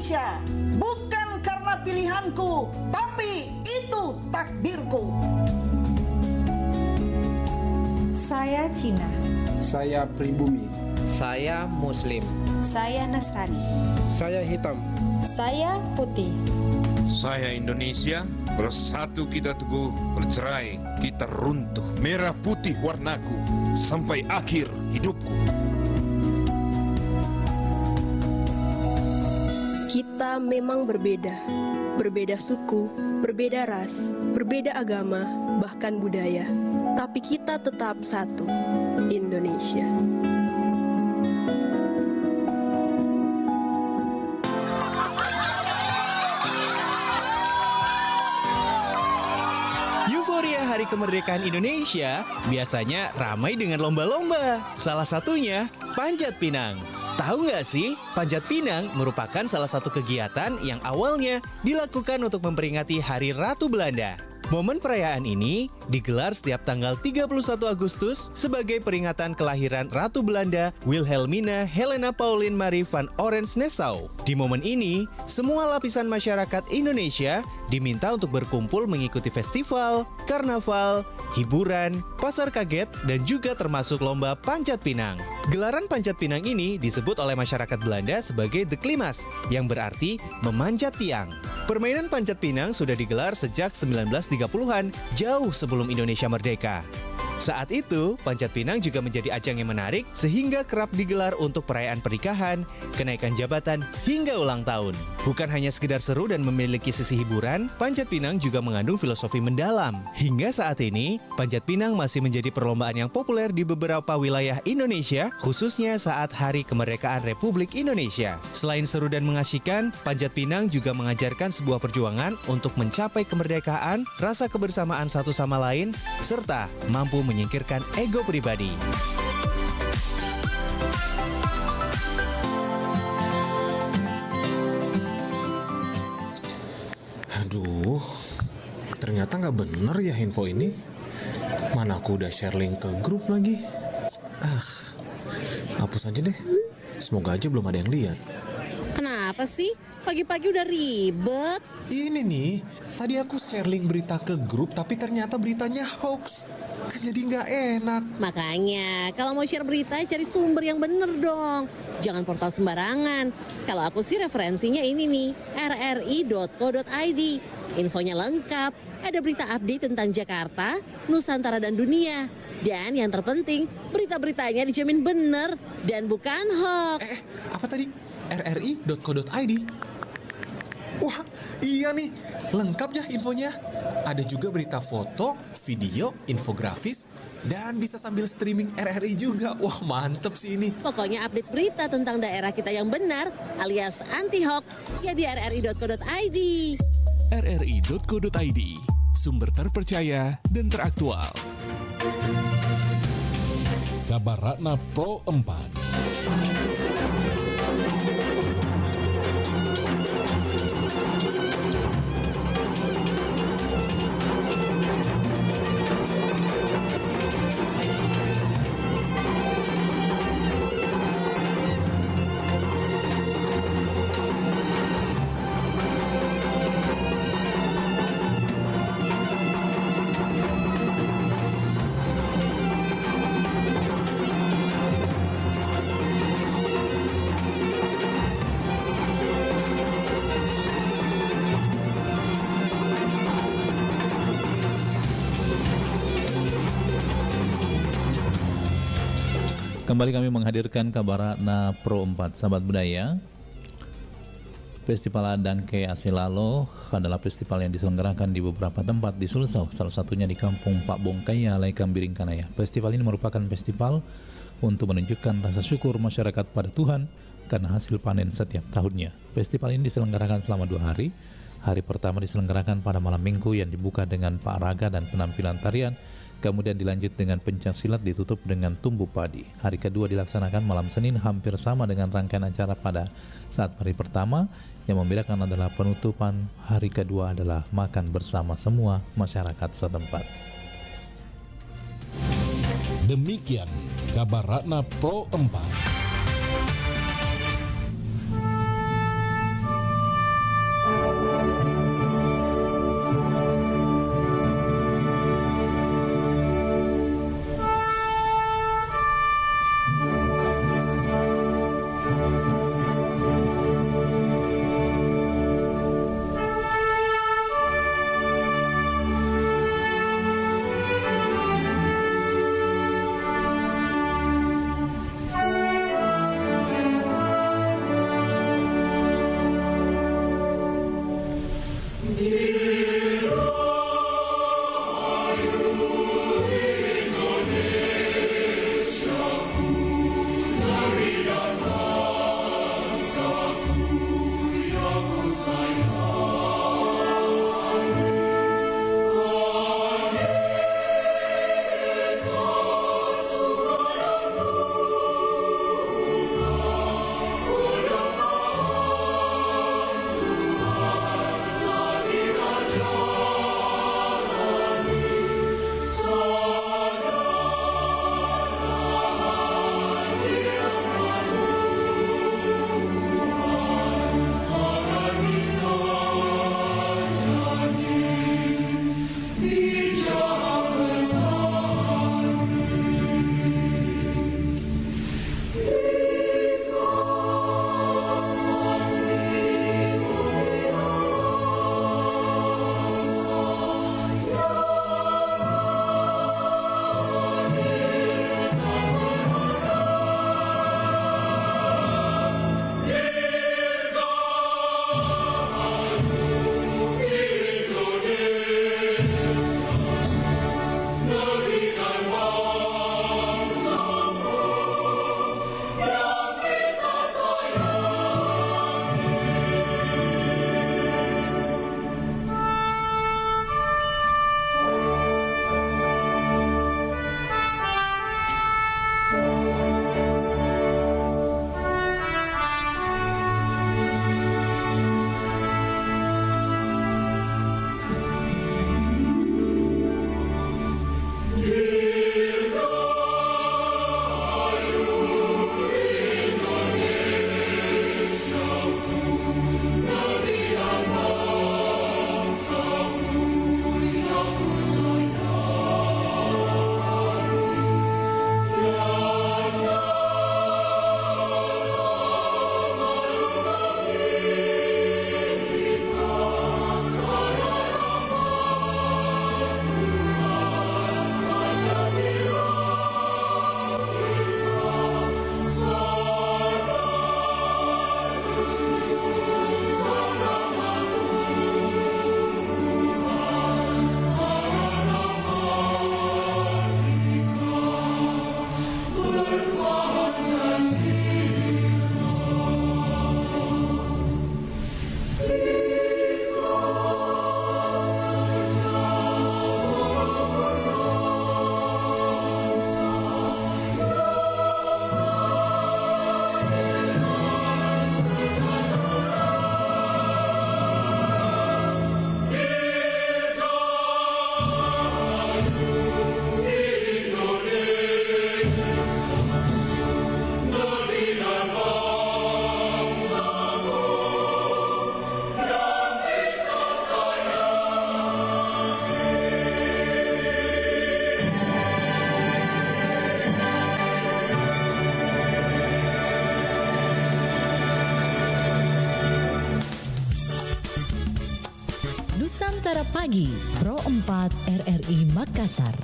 Indonesia bukan karena pilihanku, tapi itu takdirku. Saya Cina. Saya pribumi. Saya Muslim. Saya Nasrani. Saya hitam. Saya putih. Saya Indonesia, bersatu kita teguh, bercerai kita runtuh. Merah putih warnaku, sampai akhir hidupku. Kita memang berbeda. Berbeda suku, berbeda ras, berbeda agama, bahkan budaya. Tapi kita tetap satu, Indonesia. Euforia Hari Kemerdekaan Indonesia biasanya ramai dengan lomba-lomba. Salah satunya Panjat Pinang. Tahu nggak sih, Panjat Pinang merupakan salah satu kegiatan yang awalnya dilakukan untuk memperingati Hari Ratu Belanda. Momen perayaan ini digelar setiap tanggal 31 Agustus sebagai peringatan kelahiran Ratu Belanda Wilhelmina Helena Pauline Marie van Orange-Nassau. Di momen ini, semua lapisan masyarakat Indonesia diminta untuk berkumpul mengikuti festival, karnaval, hiburan, pasar kaget, dan juga termasuk lomba Panjat Pinang. Gelaran Panjat Pinang ini disebut oleh masyarakat Belanda sebagai de klimas, yang berarti memanjat tiang. Permainan Panjat Pinang sudah digelar sejak 1930-an, jauh sebelum Indonesia merdeka. Saat itu, Panjat Pinang juga menjadi ajang yang menarik sehingga kerap digelar untuk perayaan pernikahan, kenaikan jabatan, hingga ulang tahun. Bukan hanya sekedar seru dan memiliki sisi hiburan, Panjat Pinang juga mengandung filosofi mendalam. Hingga saat ini, Panjat Pinang masih menjadi perlombaan yang populer di beberapa wilayah Indonesia, khususnya saat Hari Kemerdekaan Republik Indonesia. Selain seru dan mengasyikkan, Panjat Pinang juga mengajarkan sebuah perjuangan untuk mencapai kemerdekaan, rasa kebersamaan satu sama lain, serta mampu menyingkirkan ego pribadi. Aduh, ternyata nggak bener ya info ini. Mana aku udah share link ke grup lagi. Hapus aja deh. Semoga aja belum ada yang lihat. Kenapa sih? Pagi-pagi udah ribet. Ini nih, tadi aku share link berita ke grup tapi ternyata beritanya hoax. Kan jadi nggak enak. Makanya, kalau mau share berita cari sumber yang bener dong. Jangan portal sembarangan. Kalau aku sih referensinya ini nih, rri.co.id. Infonya lengkap, ada berita update tentang Jakarta, Nusantara dan dunia. Dan yang terpenting, berita-beritanya dijamin bener dan bukan hoax. Apa tadi? rri.co.id. Wah, iya nih, lengkap ya infonya. Ada juga berita foto, video, infografis, dan bisa sambil streaming RRI juga. Wah, mantep sih ini. Pokoknya update berita tentang daerah kita yang benar, alias anti-hoax, ya di rri.co.id. rri.co.id, sumber terpercaya dan teraktual. Kabar Ratna Pro 4. Kembali kami menghadirkan Kabar Ratna Pro 4, sahabat budaya. Festival Adangke Asilalo adalah festival yang diselenggarakan di beberapa tempat di Sulsel, salah satunya di Kampung Pak Bongkaya, Laikam Biringkanaya. Festival ini merupakan festival untuk menunjukkan rasa syukur masyarakat pada Tuhan karena hasil panen setiap tahunnya. Festival ini diselenggarakan selama 2 hari. Hari pertama diselenggarakan pada malam minggu yang dibuka dengan pa'araga dan penampilan tarian. Kemudian dilanjut dengan pencak silat, ditutup dengan tumbuh padi. Hari kedua dilaksanakan malam Senin, hampir sama dengan rangkaian acara pada saat hari pertama. Yang membedakan adalah penutupan hari kedua adalah makan bersama semua masyarakat setempat. Demikian Kabar Ratna Pro 4. Pagi Pro 4 RRI Makassar.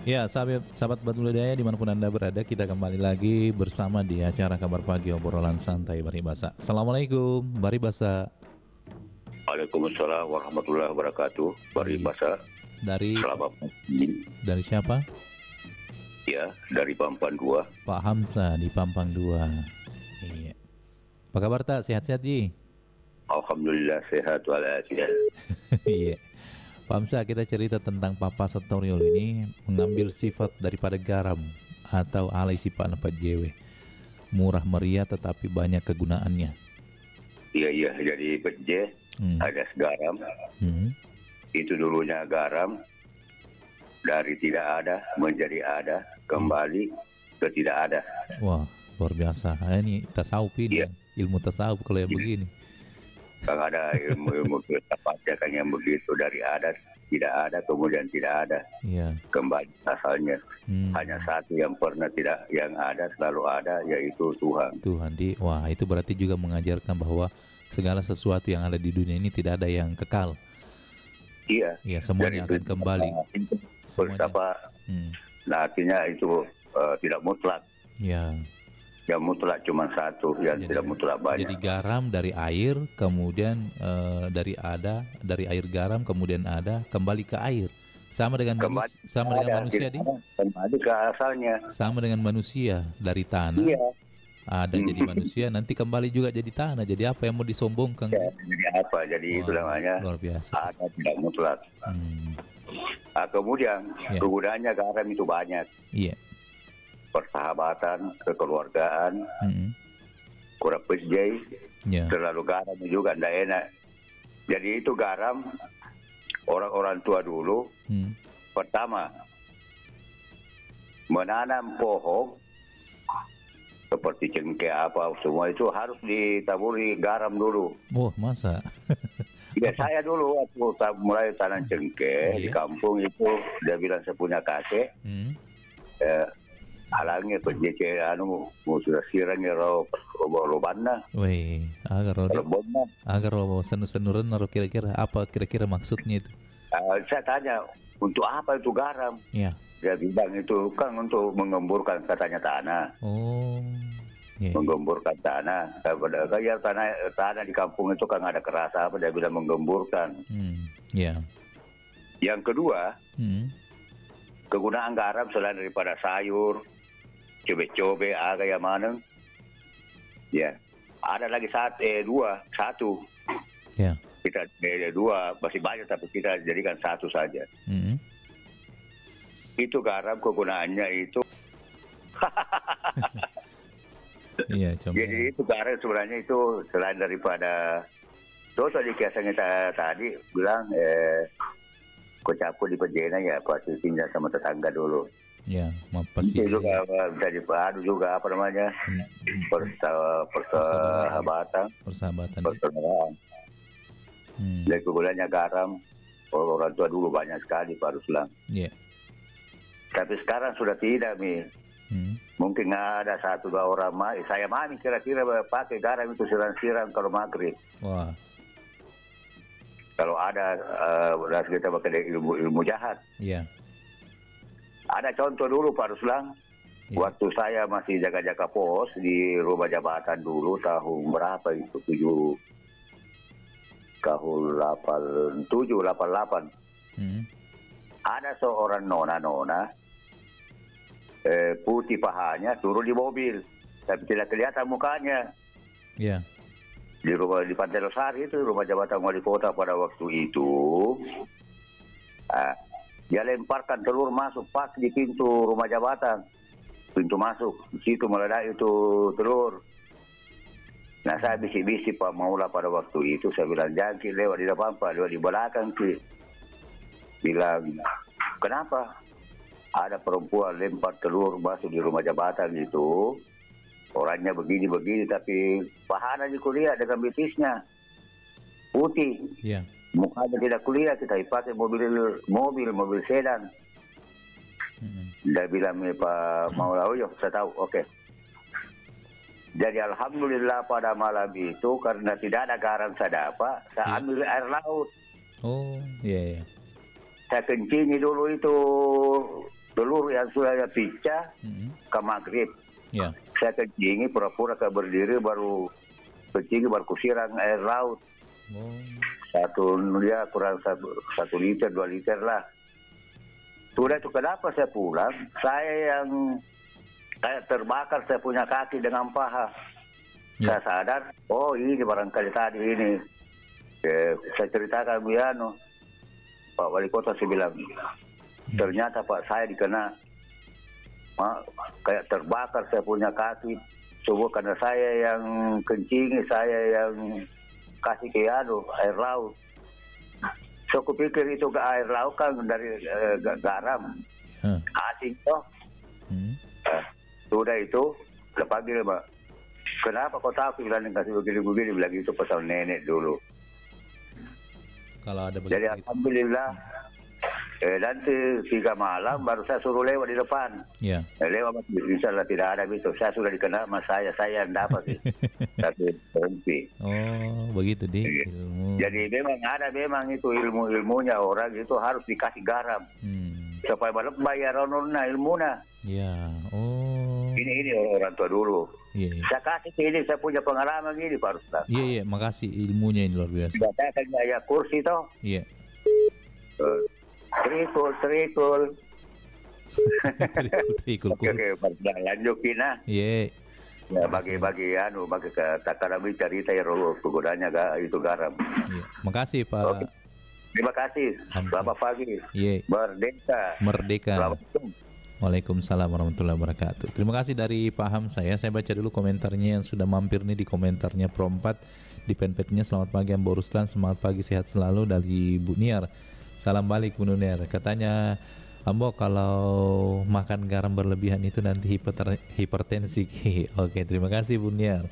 Ya, sahabat Batulidaya dimanapun Anda berada, kita kembali lagi bersama di acara Kabar Pagi Obrolan Santai Baribasa. Assalamualaikum, Baribasa. Waalaikumsalam warahmatullahi wabarakatuh, Baribasa. Selamat pagi. Dari siapa? Ya, dari Pampang 2. Pak Hamzah di Pampang 2. Iya. Apa kabar tak? Sehat-sehat, Ji? Alhamdulillah sehat walafiat. Iya. Pak Hamzah, kita cerita tentang Papa Satoriol ini mengambil sifat daripada garam atau alai sifat Pak Jewe. Murah meriah tetapi banyak kegunaannya. Iya, jadi pece ada garam. Itu dulunya garam dari tidak ada menjadi ada, kembali ke tidak ada. Wah, luar biasa. Ini tasawuf ini, ilmu tasawuf kalau yang begini. Kan ada ilmu filsafatnya kan yang begitu, dari ada tidak ada kemudian tidak ada, kembali asalnya. Hanya satu yang pernah tidak, yang ada selalu ada, yaitu Tuhan. Wah, itu berarti juga mengajarkan bahwa segala sesuatu yang ada di dunia ini tidak ada yang kekal. Iya. Semuanya akan kembali. Filsafat. Nah, artinya itu tidak mutlak. Ya. Yang mutlak cuma satu, yang tidak mutlak banyak. Jadi garam dari air, kemudian dari air garam, kemudian ada, kembali ke air. Sama dengan manusia, kembali ke asalnya. Sama dengan manusia, dari tanah. Ada jadi manusia, nanti kembali juga jadi tanah. Jadi apa yang mau disombongkan? Jadi apa? Jadi itu namanya luar biasa. Ada tidak mutlak. Nah, kemudian kegunaannya garam itu banyak. Iya. Persahabatan, kekeluargaan, kurang pejai, terlalu garam juga tidak enak. Jadi itu garam orang-orang tua dulu, pertama menanam pohon seperti cengkeh apa semua itu harus ditaburi garam dulu. Oh, masa? Ya, saya dulu waktu mulai tanam cengkeh di kampung itu, dia bilang saya punya kakek. Halangnya penjece sudah sirangnya ro banna. Weh, agar ro senu-senuran ro kira-kira apa kira-kira maksudnya itu? Saya tanya, untuk apa itu garam? Iya. Dia bilang itu kan untuk menggemburkan katanya tanah. Oh. Menggemburkan tanah. Kayak tanah di kampung itu kan ada kerasa apa, dia bilang menggemburkan. Yang kedua, kegunaan garam selain daripada sayur, cobe-cobe, kayak mana? Ya, ada lagi satu. Ya. Kita dua masih banyak tapi kita jadikan satu saja. Itu garam kegunaannya itu. Iya, jadi itu garam sebenarnya itu selain daripada tadi kita tadi bilang kocapku di penjena ya pasti tinggal sama tetangga dulu. Ya, pasti. Itu juga bisa dipadu juga apa namanya persahabatan. Persaudaraan. Dan kegunaannya garam orang tua dulu banyak sekali Pak Ruslan. Tapi sekarang sudah tidak Mi. Mungkin ada 1-2 orang saya mami kira-kira pakai garam itu siram-siram kalau maghrib. Wah. Kalau ada kita pakai ilmu jahat. Iya. Ada contoh dulu Pak Ruslan. Waktu saya masih jaga-jaga pos di rumah jabatan dulu tahun berapa itu 788. Ada seorang nona putih pahanya turun di mobil tapi tidak kelihatan mukanya. Iya. Di Pantai Losari itu rumah jabatan wali kota pada waktu itu. Dia lemparkan telur masuk pas di pintu rumah jabatan, pintu masuk di situ meledak itu telur. Nah saya bisik-bisik Pak Maula pada waktu itu, saya bilang jangkit lewat di depan Pak, lewat di belakang Ki. Bilang kenapa ada perempuan lempar telur masuk di rumah jabatan itu, orangnya begini-begini tapi pahana di kuliah dengan betisnya. putih. Iya. Mukanya tidak kuliah, kita pakai mobil sedan. Dia bilang Pak Maula, oh saya tahu, oke. Jadi alhamdulillah pada malam itu karena tidak ada garam saya dapat, saya ambil air laut. Oh, iya. Saya kencingi dulu itu telur yang sudah pecah ke maghrib. Iya. Saya kencingi pura-pura berdiri baru kencingi baru kusiram air laut. Dia kurang 1 liter 2 liter lah. Sudah itu kenapa saya pulang? Saya yang kayak terbakar saya punya kaki dengan paha. Saya sadar, oh ini barangkali tadi ini. Saya ceritakan Biano, Pak Wali Kota saya bilang, ternyata Pak saya dikena kayak terbakar saya punya kaki. Coba karena saya yang kencingi, saya yang kasih ke air laut. So kupikir itu ke air laut kan dari garam, asin toh. Sudah itu, lepas gini Pak, kenapa kau tahu bilang kasih begini-begini, bilang itu pasal nenek dulu. Kalau ada begitu. Jadi alhamdulillah, nanti 3 malam baru saya suruh lewat di depan. Iya. Lewat misalnya tidak ada gitu, saya sudah dikenal sama saya yang dapat sih. Tapi berhenti. Oh, begitu deh ilmu. Jadi memang itu ilmunya orang itu harus dikasih garam. Supaya bayar honornya ilmunya. Iya. Oh. Ini orang tua dulu. Iya. Saya kasih ini, saya punya pengalaman gini Pak Ustaz. Iya, makasih ilmunya ini luar biasa. Saya kan gaya kursi toh. Iya. Trikul. Oke, lanjutin lah. Iya. Ya, bagi katakanlah cerita ya kegunaannya itu garam. Iya. Makasih Pak. Oke. Terima kasih. Selamat pagi. Iya. Merdeka. Waalaikumsalam warahmatullahi wabarakatuh. Terima kasih dari Pak Hamzah ya. Saya baca dulu komentarnya yang sudah mampir nih di komentarnya Pro 4 di fanpage-nya. Selamat pagi Ambo Ruslan, semangat pagi sehat selalu dari Bu Niar. Salam balik Bu Niar. Katanya Ambo kalau makan garam berlebihan itu nanti hipertensi. Oke, terima kasih Bu Niar.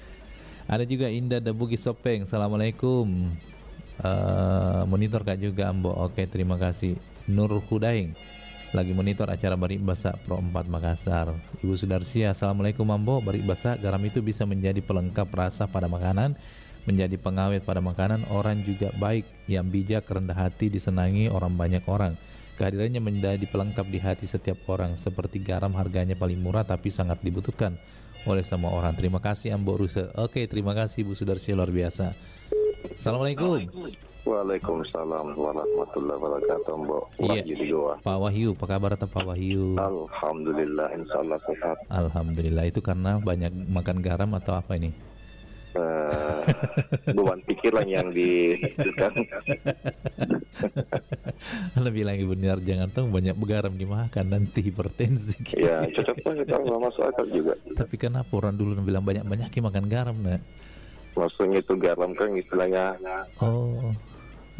Ada juga Indah Debugi Sopeng. Assalamualaikum. Monitor Kak juga Ambo. Oke, terima kasih. Nur Hudaing lagi monitor acara Barik Basa Pro 4 Makassar. Ibu Sudarsia, Assalamualaikum Ambo. Barik Basa, garam itu bisa menjadi pelengkap rasa pada makanan, menjadi pengawet pada makanan. Orang juga baik, yang bijak, rendah hati, disenangi orang banyak orang. Kehadirannya menjadi pelengkap di hati setiap orang. Seperti garam, harganya paling murah tapi sangat dibutuhkan oleh semua orang. Terima kasih Ambo Ruse. Oke, terima kasih Bu Sudarsia, luar biasa. Assalamualaikum. Waalaikumsalam warahmatullahi wabarakatuh, Mbok. Wahyu di Goa. Pak Wahyu, apa kabar Pak Wahyu? Alhamdulillah, insya Allah sehat. Alhamdulillah, itu karena banyak makan garam atau apa ini? Beban pikiran yang dihasilkan. Lebih lagi benar, jangan tahu banyak garam dimakan nanti hipertensi. Ya, cocok banget kalau masuk akal juga. Tapi kenapa orang dulu bilang banyak-banyakin makan garam, nak? Maksudnya itu garam kan istilahnya. Oh.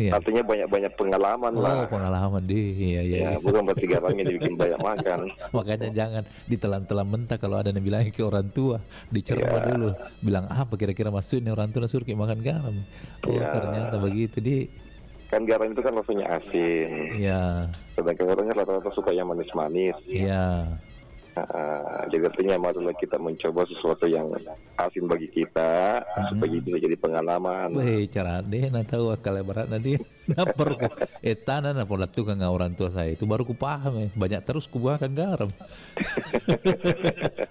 Iya. Artinya banyak-banyak pengalaman lah. Oh, pengalaman deh. Iya. Ya, bukan berarti garamnya dibikin banyak makan. Makanya jangan ditelan-telan mentah kalau ada yang bilang ke orang tua, dicerna dulu. Bilang apa kira-kira maksudnya orang tua suruh makan garam. Oh, ternyata begitu, Di. Kan garam itu kan rasanya asin. Iya. Sedangkan orangnya rata-rata suka yang manis-manis. Iya. Jadi artinya marilah kita mencoba sesuatu yang asin bagi kita supaya bisa jadi pengalaman. Weh, cara deh tahu akal barat nanti. Napar ku etana na pola tukang orang tua saya itu baru ku paham banyak terus ku makan garam.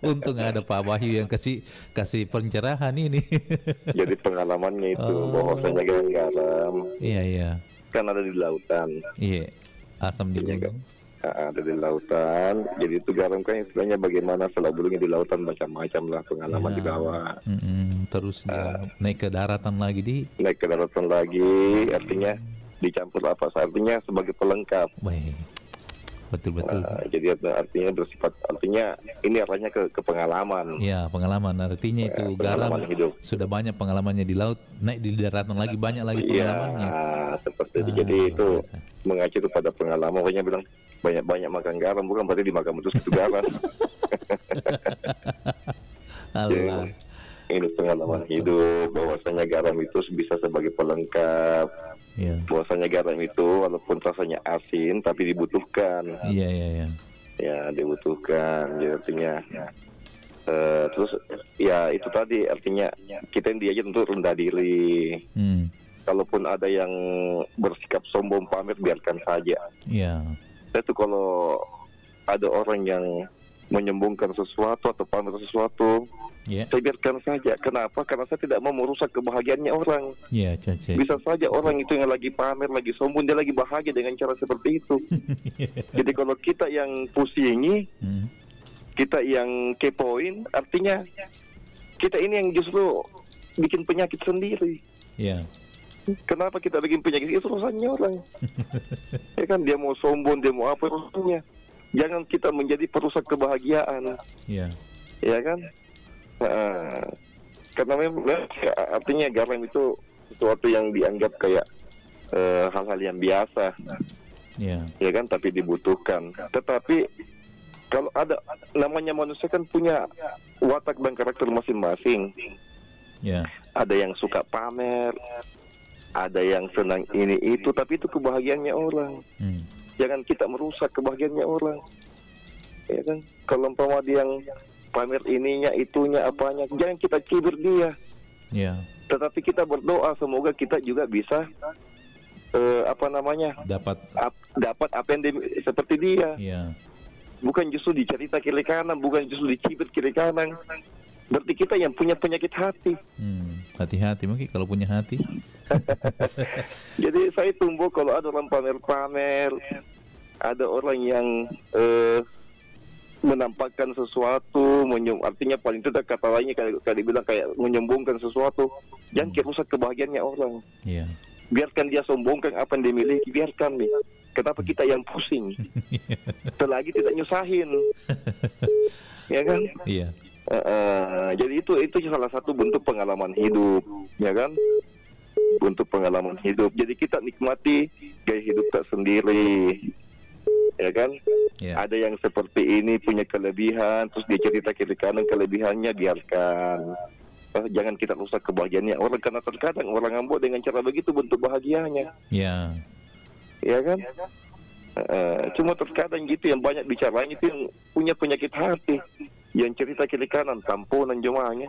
Untung ada Pak Wahyu yang kasih pencerahan ini. Jadi pengalamannya itu bahwasanya garam. Iya. Kan ada di lautan. Iya. Asam di gunung. Ada di lautan, jadi itu garam kan istilahnya bagaimana selabulnya di lautan macam-macam lah pengalaman di bawah. Terus naik ke daratan lagi naik ke daratan lagi, artinya dicampur apa? Artinya sebagai pelengkap. Betul. Jadi artinya bersifat, artinya ini arahnya ke pengalaman. Ya, pengalaman artinya itu garam hidup. Sudah banyak pengalamannya di laut, naik di daratan lagi banyak lagi pengalamannya. Seperti itu. Jadi itu mengacu kepada pengalaman. Makanya bilang banyak-banyak makan garam, bukan berarti dimakan terus itu garam. Allah. ini pengalaman hidup, bahwasanya garam itu bisa sebagai pelengkap. Bahwasanya garam itu walaupun rasanya asin tapi dibutuhkan. Ya, dibutuhkan. Jadi artinya terus ya itu tadi artinya kita yang diajar untuk rendah diri. Kalaupun ada yang bersikap sombong pamer, biarkan saja. Itu kalau ada orang yang menyombongkan sesuatu atau pamer sesuatu, saya biarkan saja. Kenapa? Karena saya tidak mau merusak kebahagiaannya orang. Bisa saja orang itu yang lagi pamer, lagi sombong, dia lagi bahagia dengan cara seperti itu. Jadi kalau kita yang pusingi, kita yang kepoin, artinya kita ini yang justru bikin penyakit sendiri. Kenapa kita bikin penyakit? Itu urusannya orang. Ya kan, dia mau sombong, dia mau apa, urusannya. Jangan kita menjadi perusak kebahagiaan. Ya kan? Karena memang artinya garam itu sesuatu yang dianggap kayak hal-hal yang biasa. Ya kan, tapi dibutuhkan. Tetapi kalau ada namanya manusia kan punya watak dan karakter masing-masing. Ada yang suka pamer, ada yang senang ini itu, tapi itu kebahagiaannya orang. Jangan kita merusak kebahagiaannya orang. Ya kan? Kalau umpama dia yang pamer ininya, itunya, apanya, jangan kita cibir dia. Tetapi kita berdoa semoga kita juga bisa dapat apa yang seperti dia. Bukan justru dicerita kiri kanan, bukan justru dicibir kiri kanan. Berarti kita yang punya penyakit hati. Hati-hati mungkin kalau punya hati. Jadi saya tumbuh kalau ada orang pamer-pamer, ada orang yang menampakkan sesuatu, artinya paling tidak kata lainnya kayak dibilang kayak menyombongkan sesuatu, jangan rusak kebahagiaannya orang. Biarkan dia sombongkan apa yang dimiliki, biarkan nih. Kenapa kita yang pusing? Selagi tidak nyusahin. Ya kan? Jadi itu salah satu bentuk pengalaman hidup, ya kan? Bentuk pengalaman hidup. Jadi kita nikmati gaya hidup tak sendiri, ya kan? Ada yang seperti ini punya kelebihan, terus dia cerita kiri kanan kelebihannya, biarkan. Jangan kita rusak kebahagiaannya orang, karena terkadang orang ngambek dengan cara begitu bentuk bahagianya. Ya kan? Cuma terkadang gitu yang banyak bicaranya itu yang punya penyakit hati. Yang cerita kiri kanan, tampunan jemaahnya.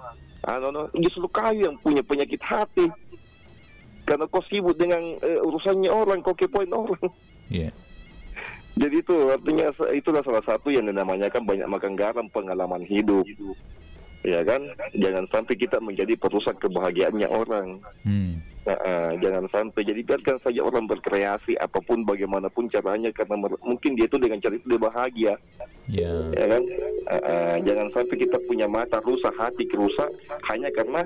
Justru kayu yang punya penyakit hati. Karena kau sibuk dengan urusannya orang, kau kepoin orang. Jadi itu artinya itulah salah satu yang dinamanya kan banyak makan garam, pengalaman hidup. Ya kan? Jangan sampai kita menjadi perusak kebahagiaannya orang. Jangan sampai. Jadi biarkan saja orang berkreasi apapun bagaimanapun caranya, karena mungkin dia itu dengan cara itu dia bahagia. Ya kan? Jangan sampai kita punya mata rusak, hati rusak hanya karena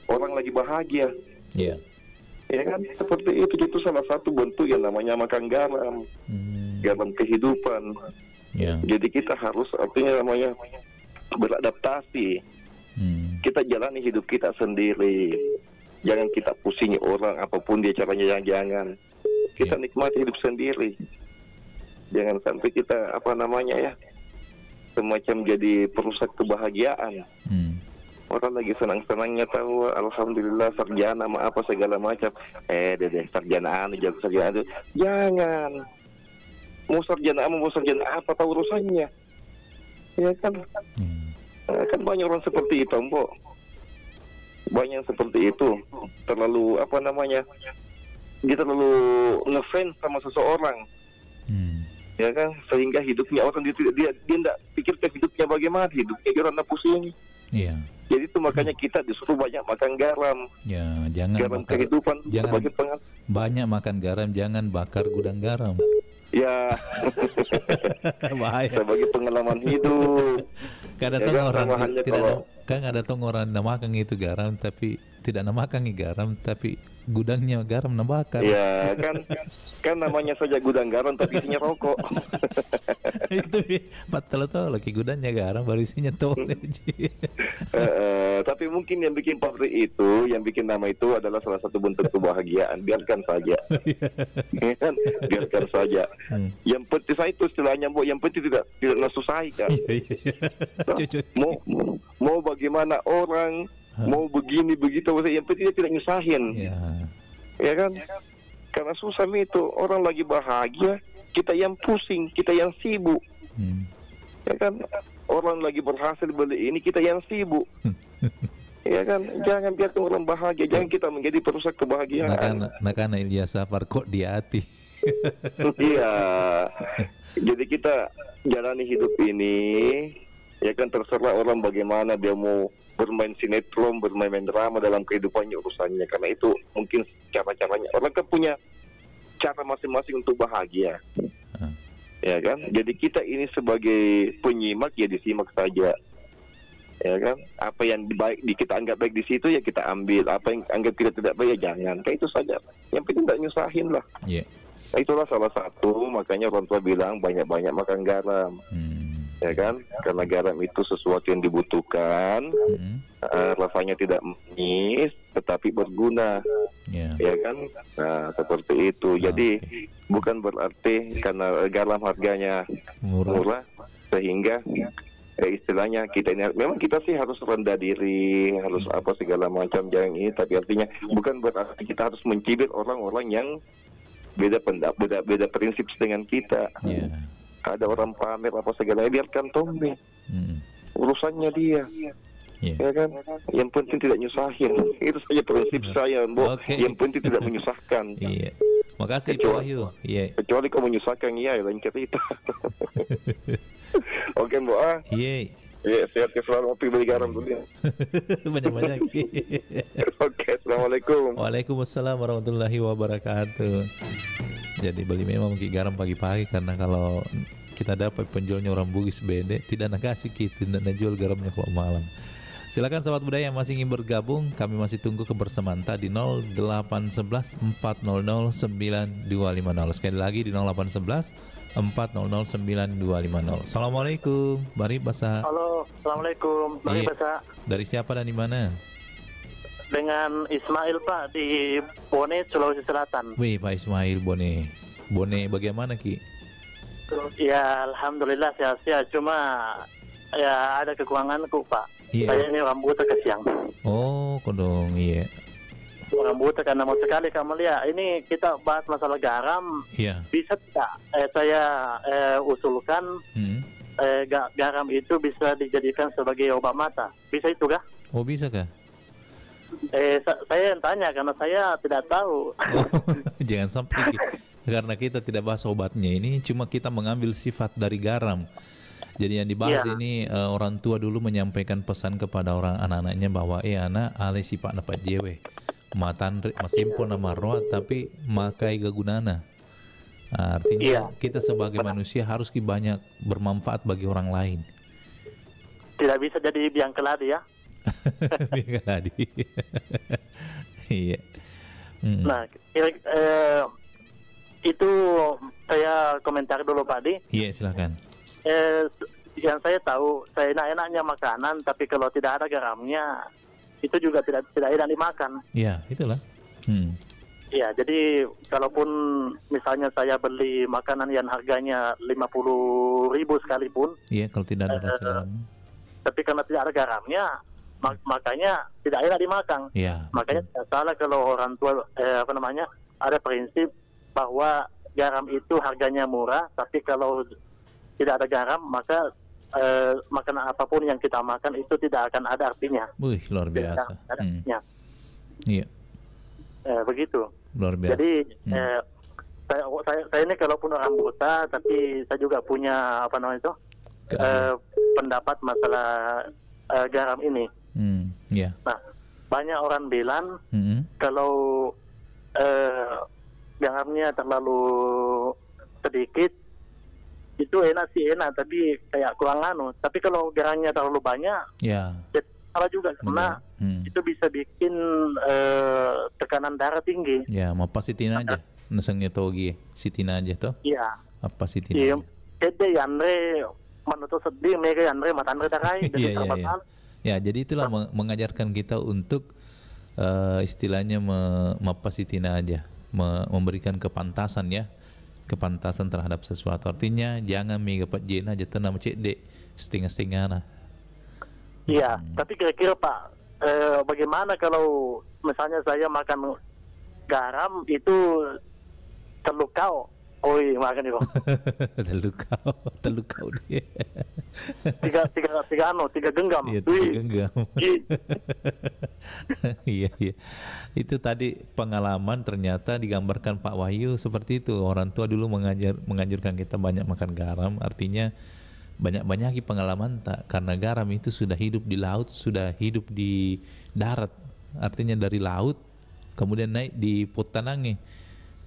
orang lagi bahagia. Ya kan? Seperti itu salah satu bentuk yang namanya makan garam. Garam kehidupan. Jadi kita harus artinya namanya beradaptasi. Kita jalani hidup kita sendiri. Jangan kita pusingi orang apapun dia caranya, jangan. Kita nikmati hidup sendiri. Jangan sampai kita semacam jadi perusak kebahagiaan. Orang lagi senang-senangnya tahu alhamdulillah sarjana apa segala macam. Sarjana jago sarjana itu. Jangan. Mau sarjana apa tahu urusannya. Ya kan? Kan banyak orang seperti itu, Mbok. Banyak seperti itu. Terlalu dia terlalu ngefans sama seseorang. Ya kan? Sehingga hidupnya orang dia tidak pikirkan hidupnya bagaimana, hidupnya dia orang pusing. Jadi itu makanya kita disuruh banyak makan garam. Jangan garam kehidupan sebagai banyak makan garam, jangan bakar gudang garam. Bahaya. Sebagai pengalaman hidup. Kadang orang namakan itu garam tapi tidak namakan garam, tapi gudangnya garam nambahkan. Ya kan namanya saja gudang garam tapi isinya rokok. Itu patah lagi gudangnya garam baru isinya tole. Tapi mungkin yang bikin pabrik itu, yang bikin nama itu adalah salah satu bentuk kebahagiaan. Biarkan saja. Biarkan saja. Yang penting saya itu istilahnya, Mbok, yang penting tidak nasusahi kan. Mau bagaimana orang mau begini begitu, yang penting dia tidak nyusahin. Ya kan? Karena susah itu, orang lagi bahagia, kita yang pusing, kita yang sibuk. Ya kan? Orang lagi berhasil beli ini, kita yang sibuk. Ya kan? Jangan biarkan orang bahagia, jangan kita menjadi perusak kebahagiaan. Nakana Ilyas Safar kok di hati. Iya. Jadi kita jalani hidup ini, ya kan, terserah orang bagaimana dia mau bermain sinetron, bermain drama dalam kehidupannya, urusannya. Karena itu mungkin cara-caranya. Orang kan punya cara masing-masing untuk bahagia. Ya kan? Jadi kita ini sebagai penyimak ya disimak saja. Ya kan? Apa yang baik kita anggap baik di situ ya kita ambil. Apa yang anggap tidak baik ya jangan. Kayak itu saja. Yang penting tidak nyusahin lah. Nah, itulah salah satu, makanya orang tua bilang banyak-banyak makan garam. Ya kan? Karena garam itu sesuatu yang dibutuhkan, rasanya tidak manis, tetapi berguna. Ya kan? Nah, seperti itu. Jadi bukan berarti karena garam harganya murah sehingga istilahnya kita ini, memang kita sih harus rendah diri, harus apa segala macam jangan ini, tapi artinya bukan berarti kita harus mencibir orang-orang yang beda pendapat, beda prinsip dengan kita. Ada orang pamer apa segala, biarkan tombe. Urusannya dia. Ya kan? Yang penting tidak nyusahin. Itu saja prinsip saya, Mbok. Yang penting tidak menyusahkan. Makasih Pak Wahyu. Kecuali kau menyusahkan, ya lain cerita. Oke, Mbok. Iya, sehat selalu, ngopi beli garam dulu ya. Banyak-banyak. Oke, assalamualaikum. Waalaikumsalam warahmatullahi wabarakatuh. Jadi beli memang garam pagi-pagi, karena kalau kita dapat penjualnya orang Bugis bede, tidak nak kasih kita, tidak jual garamnya kalau malam. Silakan sahabat budaya yang masih ingin bergabung, kami masih tunggu kebersamaan di 0811 400 9250. Sekali lagi di 0811 400 9250. Assalamualaikum, Bari Basa. Halo, assalamualaikum, Bari Basa. Dari siapa dan di mana? Dengan Ismail Pak di Bone, Sulawesi Selatan. Wih, Pak Ismail, Bone. Bone bagaimana Ki? Ya, alhamdulillah sehat-sehat. Cuma ya ada kekuranganku Pak. Saya ini orang buta kesiang. Oh, kodong, iya. Orang buta karena mau sekali kamu lihat. Ini kita bahas masalah garam. Bisa tidak saya usulkan garam itu bisa dijadikan sebagai obat mata. Bisa itu kah? Oh, bisa kah? Saya yang tanya karena saya tidak tahu. Jangan sampai karena kita tidak bahas obatnya, ini cuma kita mengambil sifat dari garam. Jadi yang dibahas ini orang tua dulu menyampaikan pesan kepada orang anak-anaknya bahwa anak ale sifat dapat jewe matan masimpon nama roa tapi makai gagunana. Artinya kita sebagai manusia harus banyak bermanfaat bagi orang lain. Tidak bisa jadi biang keladi ya. Biang keladi. Iya. Nah, itu saya komentar dulu Pak Di. Iya, silakan. Yang saya tahu, saya enak-enaknya makanan, tapi kalau tidak ada garamnya, itu juga tidak enak dimakan. Iya, itulah. Iya, jadi kalaupun misalnya saya beli makanan yang harganya 50.000 sekalipun, kalau tidak ada rasa garamnya, tapi karena tidak ada garamnya, makanya tidak enak dimakan. Makanya tidak salah kalau orang tua ada prinsip bahwa garam itu harganya murah, tapi kalau tidak ada garam maka makanan apapun yang kita makan itu tidak akan ada artinya. Wih, luar biasa. Iya. Begitu. Luar biasa. Jadi saya ini kalaupun orang buta, tapi saya juga punya pendapat masalah garam ini. Nah, banyak orang bilang kalau garamnya terlalu sedikit itu enak sih enak, tapi kayak kurang tapi kalau garamnya terlalu banyak salah juga karena itu bisa bikin tekanan darah tinggi. Mau pas sitina aja nasangnya togi sitina aja toh. Apa sitina aja Andre manuto sedih mereka Andre mata Andre takai. Jadi itulah mengajarkan kita untuk istilahnya mapas sitina aja, memberikan kepantasan kepantasan terhadap sesuatu. Artinya jangan megapat jena aja tenang cek dek setengah-setengah lah. Iya, tapi kira-kira Pak bagaimana kalau misalnya saya makan garam itu terlukau. Oi, makan itu. Terlukau dia. Tiga genggam. Iya, 3 genggam. Iya. Itu tadi pengalaman ternyata digambarkan Pak Wahyu seperti itu. Orang tua dulu menganjurkan kita banyak makan garam, artinya banyak-banyaki pengalaman tak, karena garam itu sudah hidup di laut, sudah hidup di darat. Artinya dari laut kemudian naik di Putanange.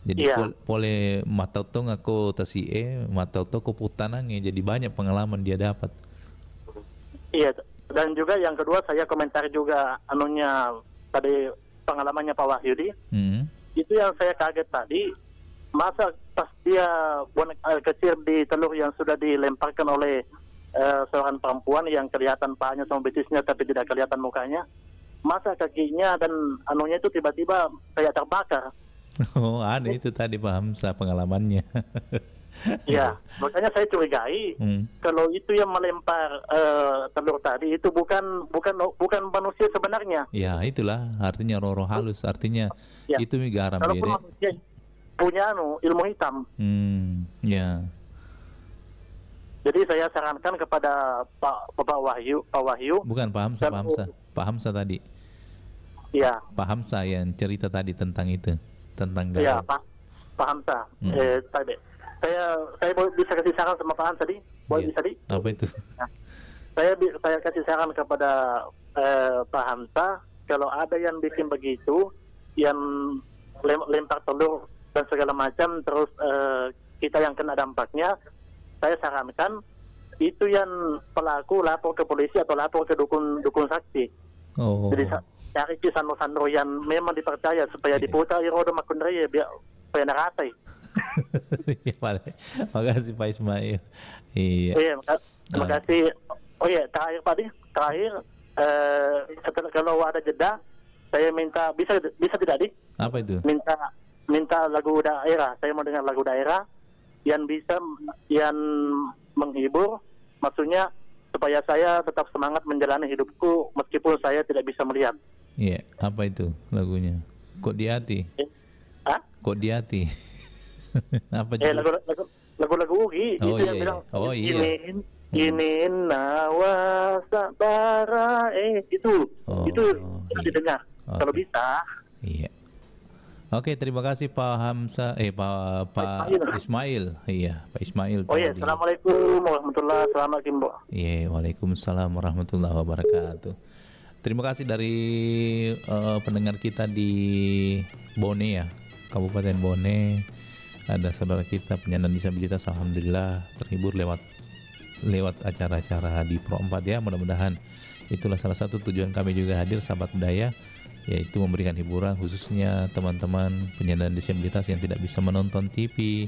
Jadi pole matautong aku tasie, matautong ko Putanange. Jadi banyak pengalaman dia dapat. Iya, dan juga yang kedua saya komentar juga tadi pengalamannya Pak Wahyudi. Itu yang saya kaget tadi, masa pas dia buang air kecil di telur yang sudah dilemparkan oleh seorang perempuan yang kelihatan pahanya sama betisnya tapi tidak kelihatan mukanya, masa kakinya dan itu tiba-tiba kayak terbakar. Oh, aneh itu tadi Pak Hamzah pengalamannya. Ya, makanya saya curigai kalau itu yang melempar telur tadi itu bukan manusia sebenarnya. Ya, itulah artinya roh halus, artinya itu garam dia. Kalau manusia punya ilmu hitam. Ya. Jadi saya sarankan kepada Pak Wahyu. Bukan Pak Hamzah tadi. Iya. Pak Hamzah yang cerita tadi tentang itu. Tentang garam. Iya, Pak Hamzah. Saya bisa kasih saran sama Pak Hamzah tadi. Boleh bisa di? Apa itu? Nah, saya kasih saran kepada Pak Hamzah, kalau ada yang bikin begitu, yang lempar telur dan segala macam, terus kita yang kena dampaknya, saya sarankan itu yang pelaku lapor ke polisi atau lapor ke dukun sakti. Jadi cari kisah-kisah yang memang dipercaya supaya diputar roda makundraya biar supaya naratai. Makasih Pak Ismail. Iya, terima kasih. Oh iya, terakhir kalau ada jeda, saya minta bisa tidak di? Apa itu? Minta lagu daerah. Saya mau dengar lagu daerah yang bisa yang menghibur, maksudnya supaya saya tetap semangat menjalani hidupku meskipun saya tidak bisa melihat. Iya, apa itu lagunya? Kok di hati? Kok di hati? Apa lagu-lagu Ugi itu yang bilang Inin nawa sabara itu didengar kalau bisa. Iya. Oke, terima kasih Pak Hamzah, Pak Ismail. Iya, Pak Ismail. Oh iya, Assalamualaikum warahmatullahi wabarakatuh. Iya, Waalaikumsalam warahmatullahi wabarakatuh. Terima kasih dari pendengar kita di Bone ya, Kabupaten Bone. Ada saudara kita penyandang disabilitas, alhamdulillah terhibur lewat acara-acara di Pro 4 ya. Mudah-mudahan itulah salah satu tujuan kami juga hadir, sahabat budaya, yaitu memberikan hiburan khususnya teman-teman penyandang disabilitas yang tidak bisa menonton TV,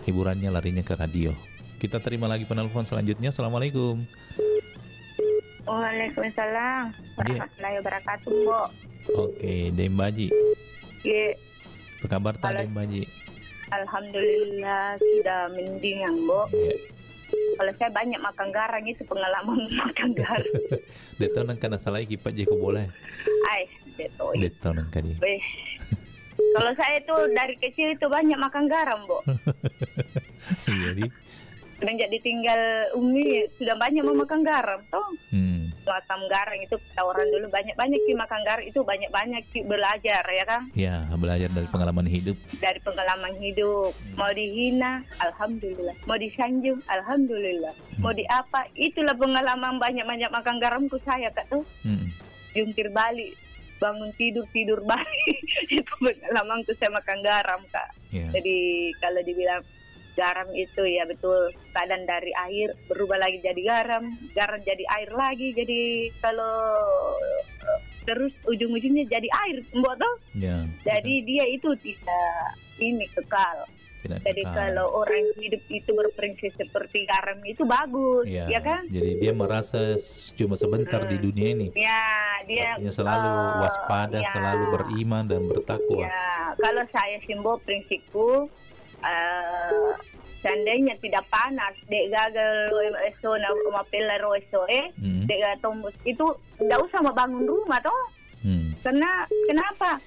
hiburannya larinya ke radio. Kita terima lagi penelpon selanjutnya. Assalamualaikum. Waalaikumsalam warahmatullahi wabarakatuh, Bu. Oke, Dem Baji. Iya. Apa kabar Dem Baji? Alhamdulillah sudah mendingan, Bu. Yeah. Kalau saya banyak makan garang itu pengalaman makan garang. Deto nang kana salai kipat je ko boleh. Ai, deto nang kadi. Kalau saya itu dari kecil itu banyak makan garam, Bu. Iya, di. Semenjak ditinggal Umi sudah banyak memakan garam, toh. Makan garam itu kita orang dulu banyak-banyak makan garam itu banyak-banyak belajar ya kan? Ya, belajar dari pengalaman hidup. Dari pengalaman hidup, mau dihina, alhamdulillah. Mau disanjung, alhamdulillah. Mau diapa, itulah pengalaman banyak-banyak makan garamku saya Kak tuh. Jungkir balik, bangun tidur balik. Itu pengalamanku saya makan garam Kak. Yeah. Jadi kalau dibilang garam itu ya betul, keadaan dari air berubah lagi jadi garam jadi air lagi, jadi kalau terus ujung-ujungnya jadi air, Mbok toh? Ya, jadi dia itu tidak kekal. Jadi kalau orang hidup itu berprinsip seperti garam itu bagus, ya kan? Jadi dia merasa cuma sebentar di dunia ini. Ya, dia selalu waspada, selalu beriman dan bertakwa. Ya, kalau saya Mbok prinsipku seandainya tidak panas, dek gagal eso na mapela roeso dek gatombus itu tidak usah membangun rumah toh. Karena kenapa?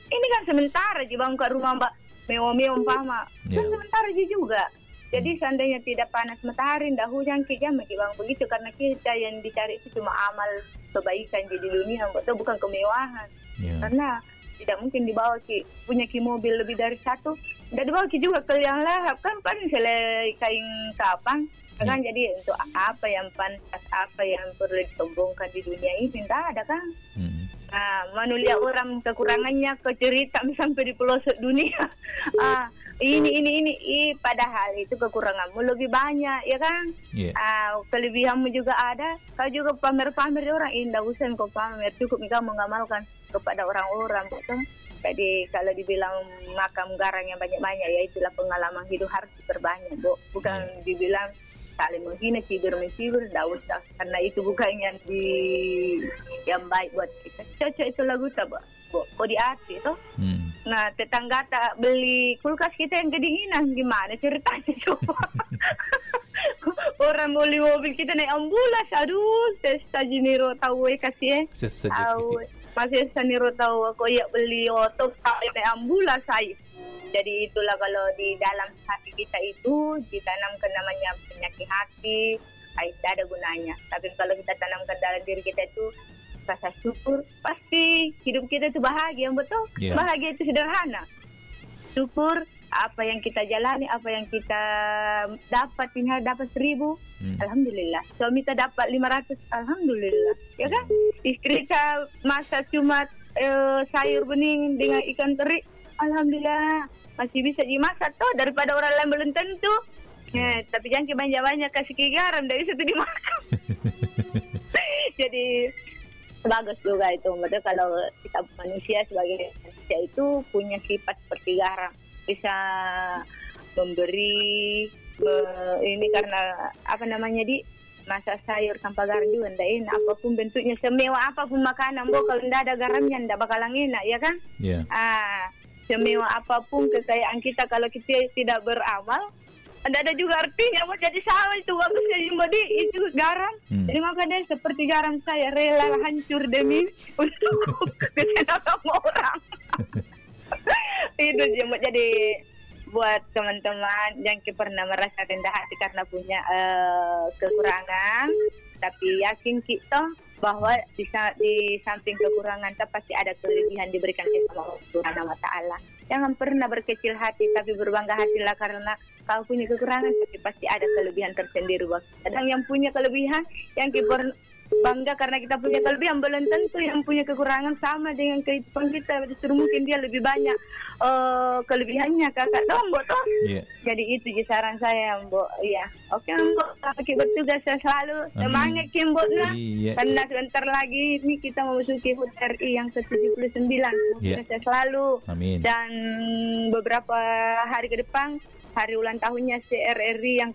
Ini kan sementara di bangun rumah Mbak mewah-mewah umpama. Kan sementara juga. Jadi seandainya tidak panas matahari, tidak hujan, kita bang begitu karena kita yang dicari itu cuma amal kebaikan di dunia, atau bukan kemewahan. Karena tidak mungkin dibawa punya mobil lebih dari satu, tidak dibawa juga ke yang lahap kan paling selai kain kapang. Kan jadi untuk apa yang pantas, apa yang perlu disombongkan di dunia ini tidak ada kan. Nah, manusia orang kekurangannya kecerita sampai di pelosok dunia. Ini padahal itu kekuranganmu lebih banyak ya kan. Kelebihanmu juga ada. Kau juga pamer-pamer orang indah, usah kau pamer, cukup kau mengamalkan kepada orang-orang betul. Jadi kalau dibilang makam garang yang banyak-banyak, ya itulah pengalaman hidup harus diperbanyak, bukan dibilang saling menghina, cibir-mencibir, tidak usah. Karena itu bukan yang baik buat kita. Cocok itu lagu tak, kok di hati itu. Nah, tetangga tak beli kulkas kita yang kedinginan, gimana ceritanya coba? Orang beli mobil kita naik ambulas, aduh, saya jiniro tahu kasih tahu. Masih saniro tahu aku ya beli otot naik ambulas saya. Jadi itulah kalau di dalam hati kita itu ditanamkan namanya penyakit hati, tidak ada gunanya. Tapi kalau kita tanamkan dalam diri kita itu rasa syukur, pasti hidup kita itu bahagia, betul? Bahagia itu sederhana. Syukur apa yang kita jalani, apa yang kita dapat, ini dapat 1.000, alhamdulillah. Suami kita dapat 500, alhamdulillah. Ya kan? Istri kita masak cuma sayur bening dengan ikan teri, alhamdulillah. Masih bisa dimasak tuh daripada orang lain belum tentu. Tapi jangan banyak-banyak kasih garam dari situ dimakan. Jadi bagus juga itu. Betul kalau kita manusia sebagai manusia itu punya sifat seperti garam. Bisa memberi ini karena apa namanya masak sayur tanpa garam juga tidak enak. Apapun bentuknya, semewah apapun makanan, kalau tidak ada garamnya tidak bakalan enak, ya kan? Semewah apapun kekayaan kita kalau kita tidak beramal, tidak ada juga artinya. Mau jadi salah itu bagusnya cuma itu garam. Jadi makanya seperti garam saya rela hancur demi untuk kesenangan orang. Itu cuma jadi buat teman-teman jangan pernah merasa rendah hati karena punya kekurangan, tapi yakin kita bahwa di samping kekurangan kita pasti ada kelebihan diberikan sama Allah Subhanahu wa taala. Jangan pernah berkecil hati tapi berbangga hatilah karena kau punya kekurangan tapi pasti ada kelebihan tersendiri. Kadang yang punya kelebihan yang bangga karena kita punya kelebihan belum tentu yang punya kekurangan sama dengan kehidupan kita. Justru mungkin dia lebih banyak kelebihannya kakak dong, Mbok toh. Jadi itu saran saya, Mbok. Iya. Oke, Mbok. Pakai bertugas selalu semangat Mbok nah. Karena sebentar lagi ini kita memasuki HUT RI yang ke-79. Semoga selalu. Amin. Dan beberapa hari ke depan hari ulang tahunnya CRRI yang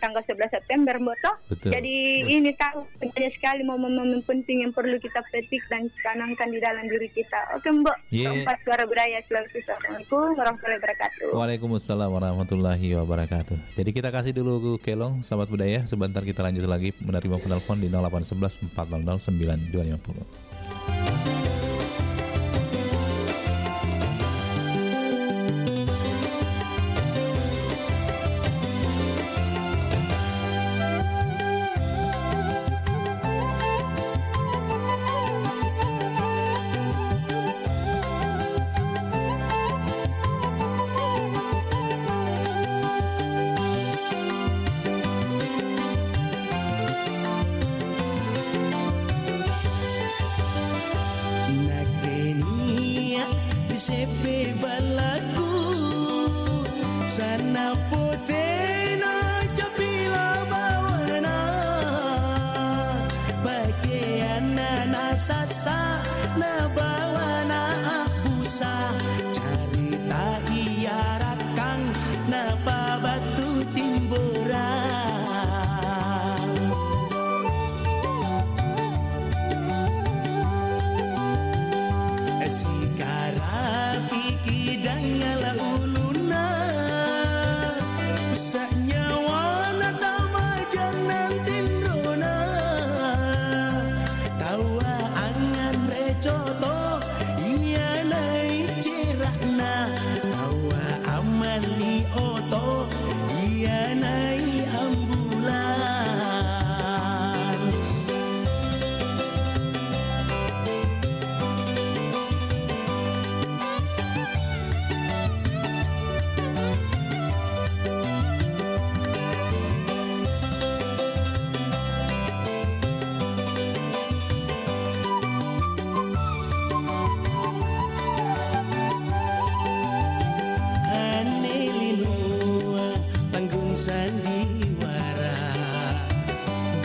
tanggal 11 September, Mbak toh. Jadi ini tahu banyak sekali momen-momen penting yang perlu kita petik dan tanamkan di dalam diri kita. Oke, Mbak. Keempat suara budaya Sulawesi. Assalamualaikum warahmatullahi wabarakatuh. Waalaikumsalam warahmatullahi wabarakatuh. Jadi kita kasih dulu Kelong, sahabat budaya. Sebentar kita lanjut lagi menerima penelpon di 0811 400 9250.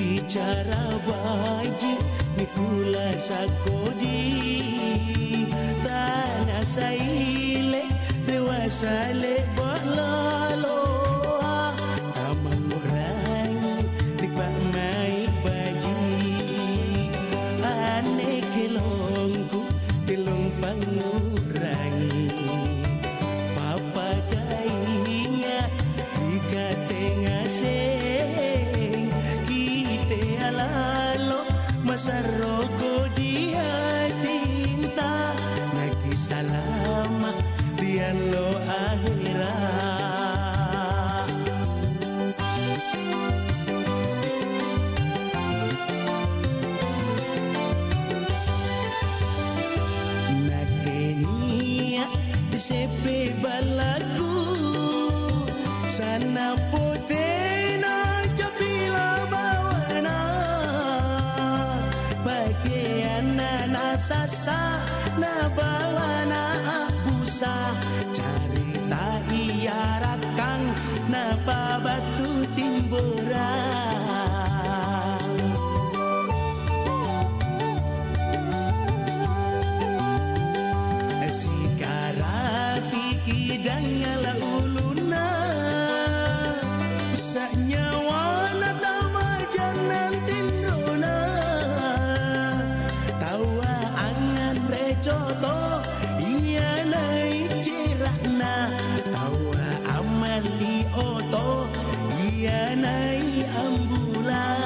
bicara baji ni pula sakodi tanah saile dewasa le bolalo tamang orang di pamai baji ane kelongku kelong pangurangi papa kainya dikate ngaseng kite alalo masaroko dia tinta nagi salama dia lo akhirat nakenia sepe balaku sana potena japila bawana bagian sasa na bawana abusa carita iarakang na pabatu timburan sikara pikidang ngala uluna usahnya wana tamajanan tindona tawa angan recoto iya nai cirakna tawa amali oto iya nai ambulans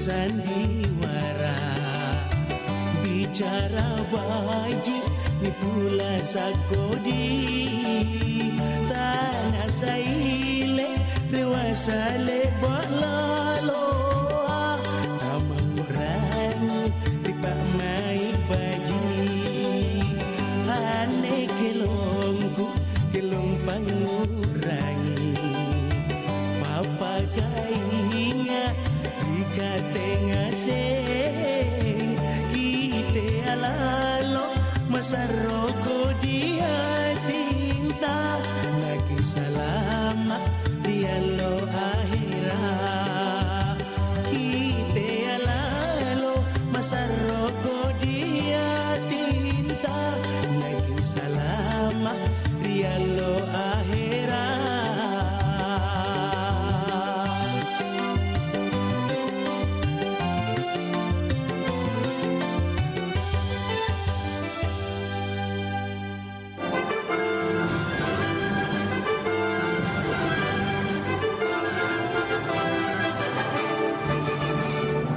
sandiwara bicara baji ni pula sakodi tanah saile dewasa le bolalo tamang orang di pamai baji ane kelongku kelong pangurangi papa kainya dikate ngaseng kite alalo masaroko dia tinta lagi salama dia lo akhirat kite alalo masaroko dia tinta lagi salama dia lo akhirat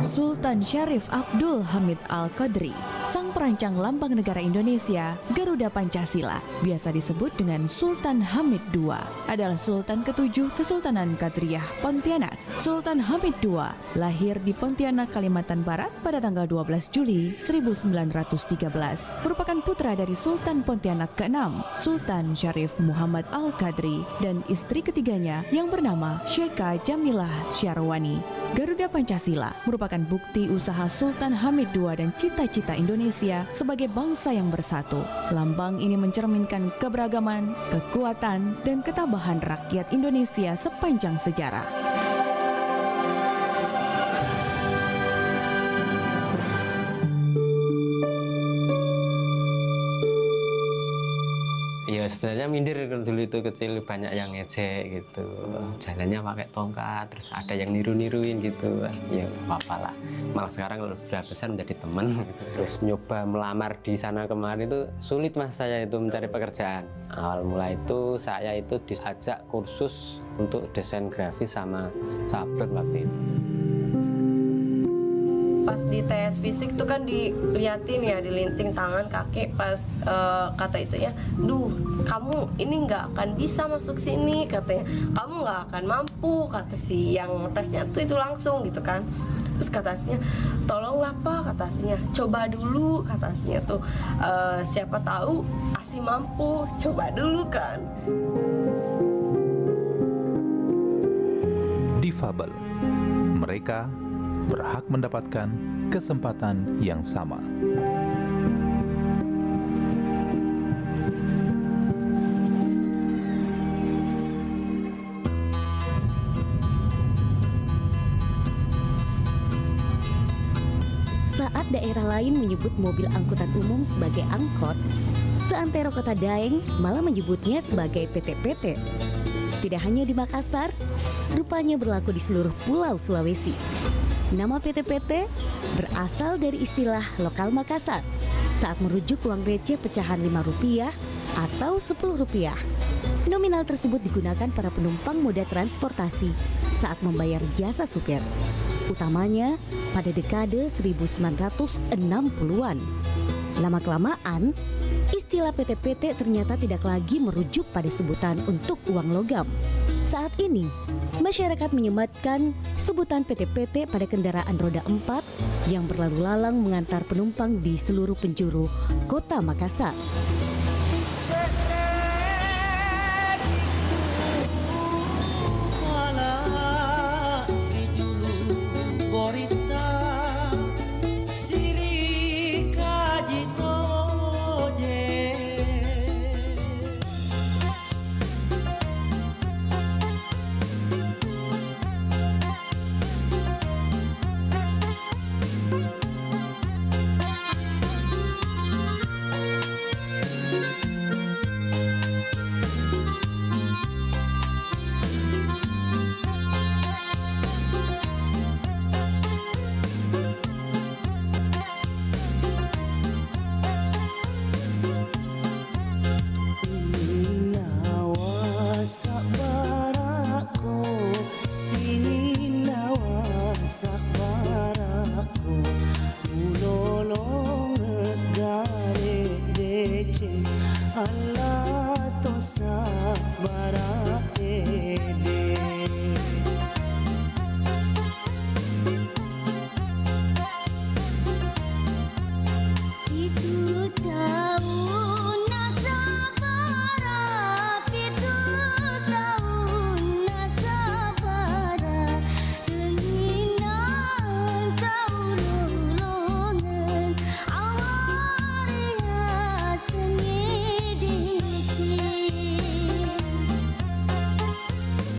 Sultan Syarif Abdul Hamid Al-Qadri, sang perancang lambang negara Indonesia, Garuda Pancasila, biasa disebut dengan Sultan Hamid II, adalah Sultan ke-7 Kesultanan Qadriyah Pontianak. Sultan Hamid II lahir di Pontianak, Kalimantan Barat pada tanggal 12 Juli 1913, merupakan putra dari Sultan Pontianak ke-6, Sultan Syarif Muhammad Al-Qadri, dan istri ketiganya yang bernama Syekha Jamilah Syarwani. Garuda Pancasila merupakan bukti usaha Sultan Hamid II dan cita-cita Indonesia sebagai bangsa yang bersatu. Lambang ini mencerminkan keberagaman, kekuatan, dan ketabahan rakyat Indonesia sepanjang sejarah. Ya sebenarnya minder dulu itu kecil, banyak yang ngecek gitu, jalannya pakai tongkat, terus ada yang niru-niruin gitu, ya apa-apa lah. Malah sekarang kalau sudah besar menjadi teman gitu. Terus nyoba melamar di sana kemarin itu sulit mas, saya itu mencari pekerjaan. Awal mula itu saya itu diajak kursus untuk desain grafis sama sahabat waktu itu. pas di tes fisik tuh kan diliatin ya, dilinting tangan kaki, pas kata itu ya, duh kamu ini nggak akan bisa masuk sini katanya, kamu nggak akan mampu, kata si yang tesnya tuh itu langsung gitu kan. Terus katanya tolonglah Pak, katanya coba dulu, katanya tuh siapa tahu Asi mampu, coba dulu kan. Difabel, mereka berhak mendapatkan kesempatan yang sama. Saat daerah lain menyebut mobil angkutan umum sebagai angkot, seantero Kota Daeng malah menyebutnya sebagai PT-PT. Tidak hanya di Makassar, rupanya berlaku di seluruh pulau Sulawesi. Nama PT-PT berasal dari istilah lokal Makassar saat merujuk uang receh pecahan Rp5 atau Rp10. Nominal tersebut digunakan para penumpang moda transportasi saat membayar jasa supir, utamanya pada dekade 1960-an. Lama-kelamaan, istilah PT-PT ternyata tidak lagi merujuk pada sebutan untuk uang logam. Saat ini, masyarakat menyematkan sebutan PT-PT pada kendaraan roda 4 yang berlalu lalang mengantar penumpang di seluruh penjuru kota Makassar.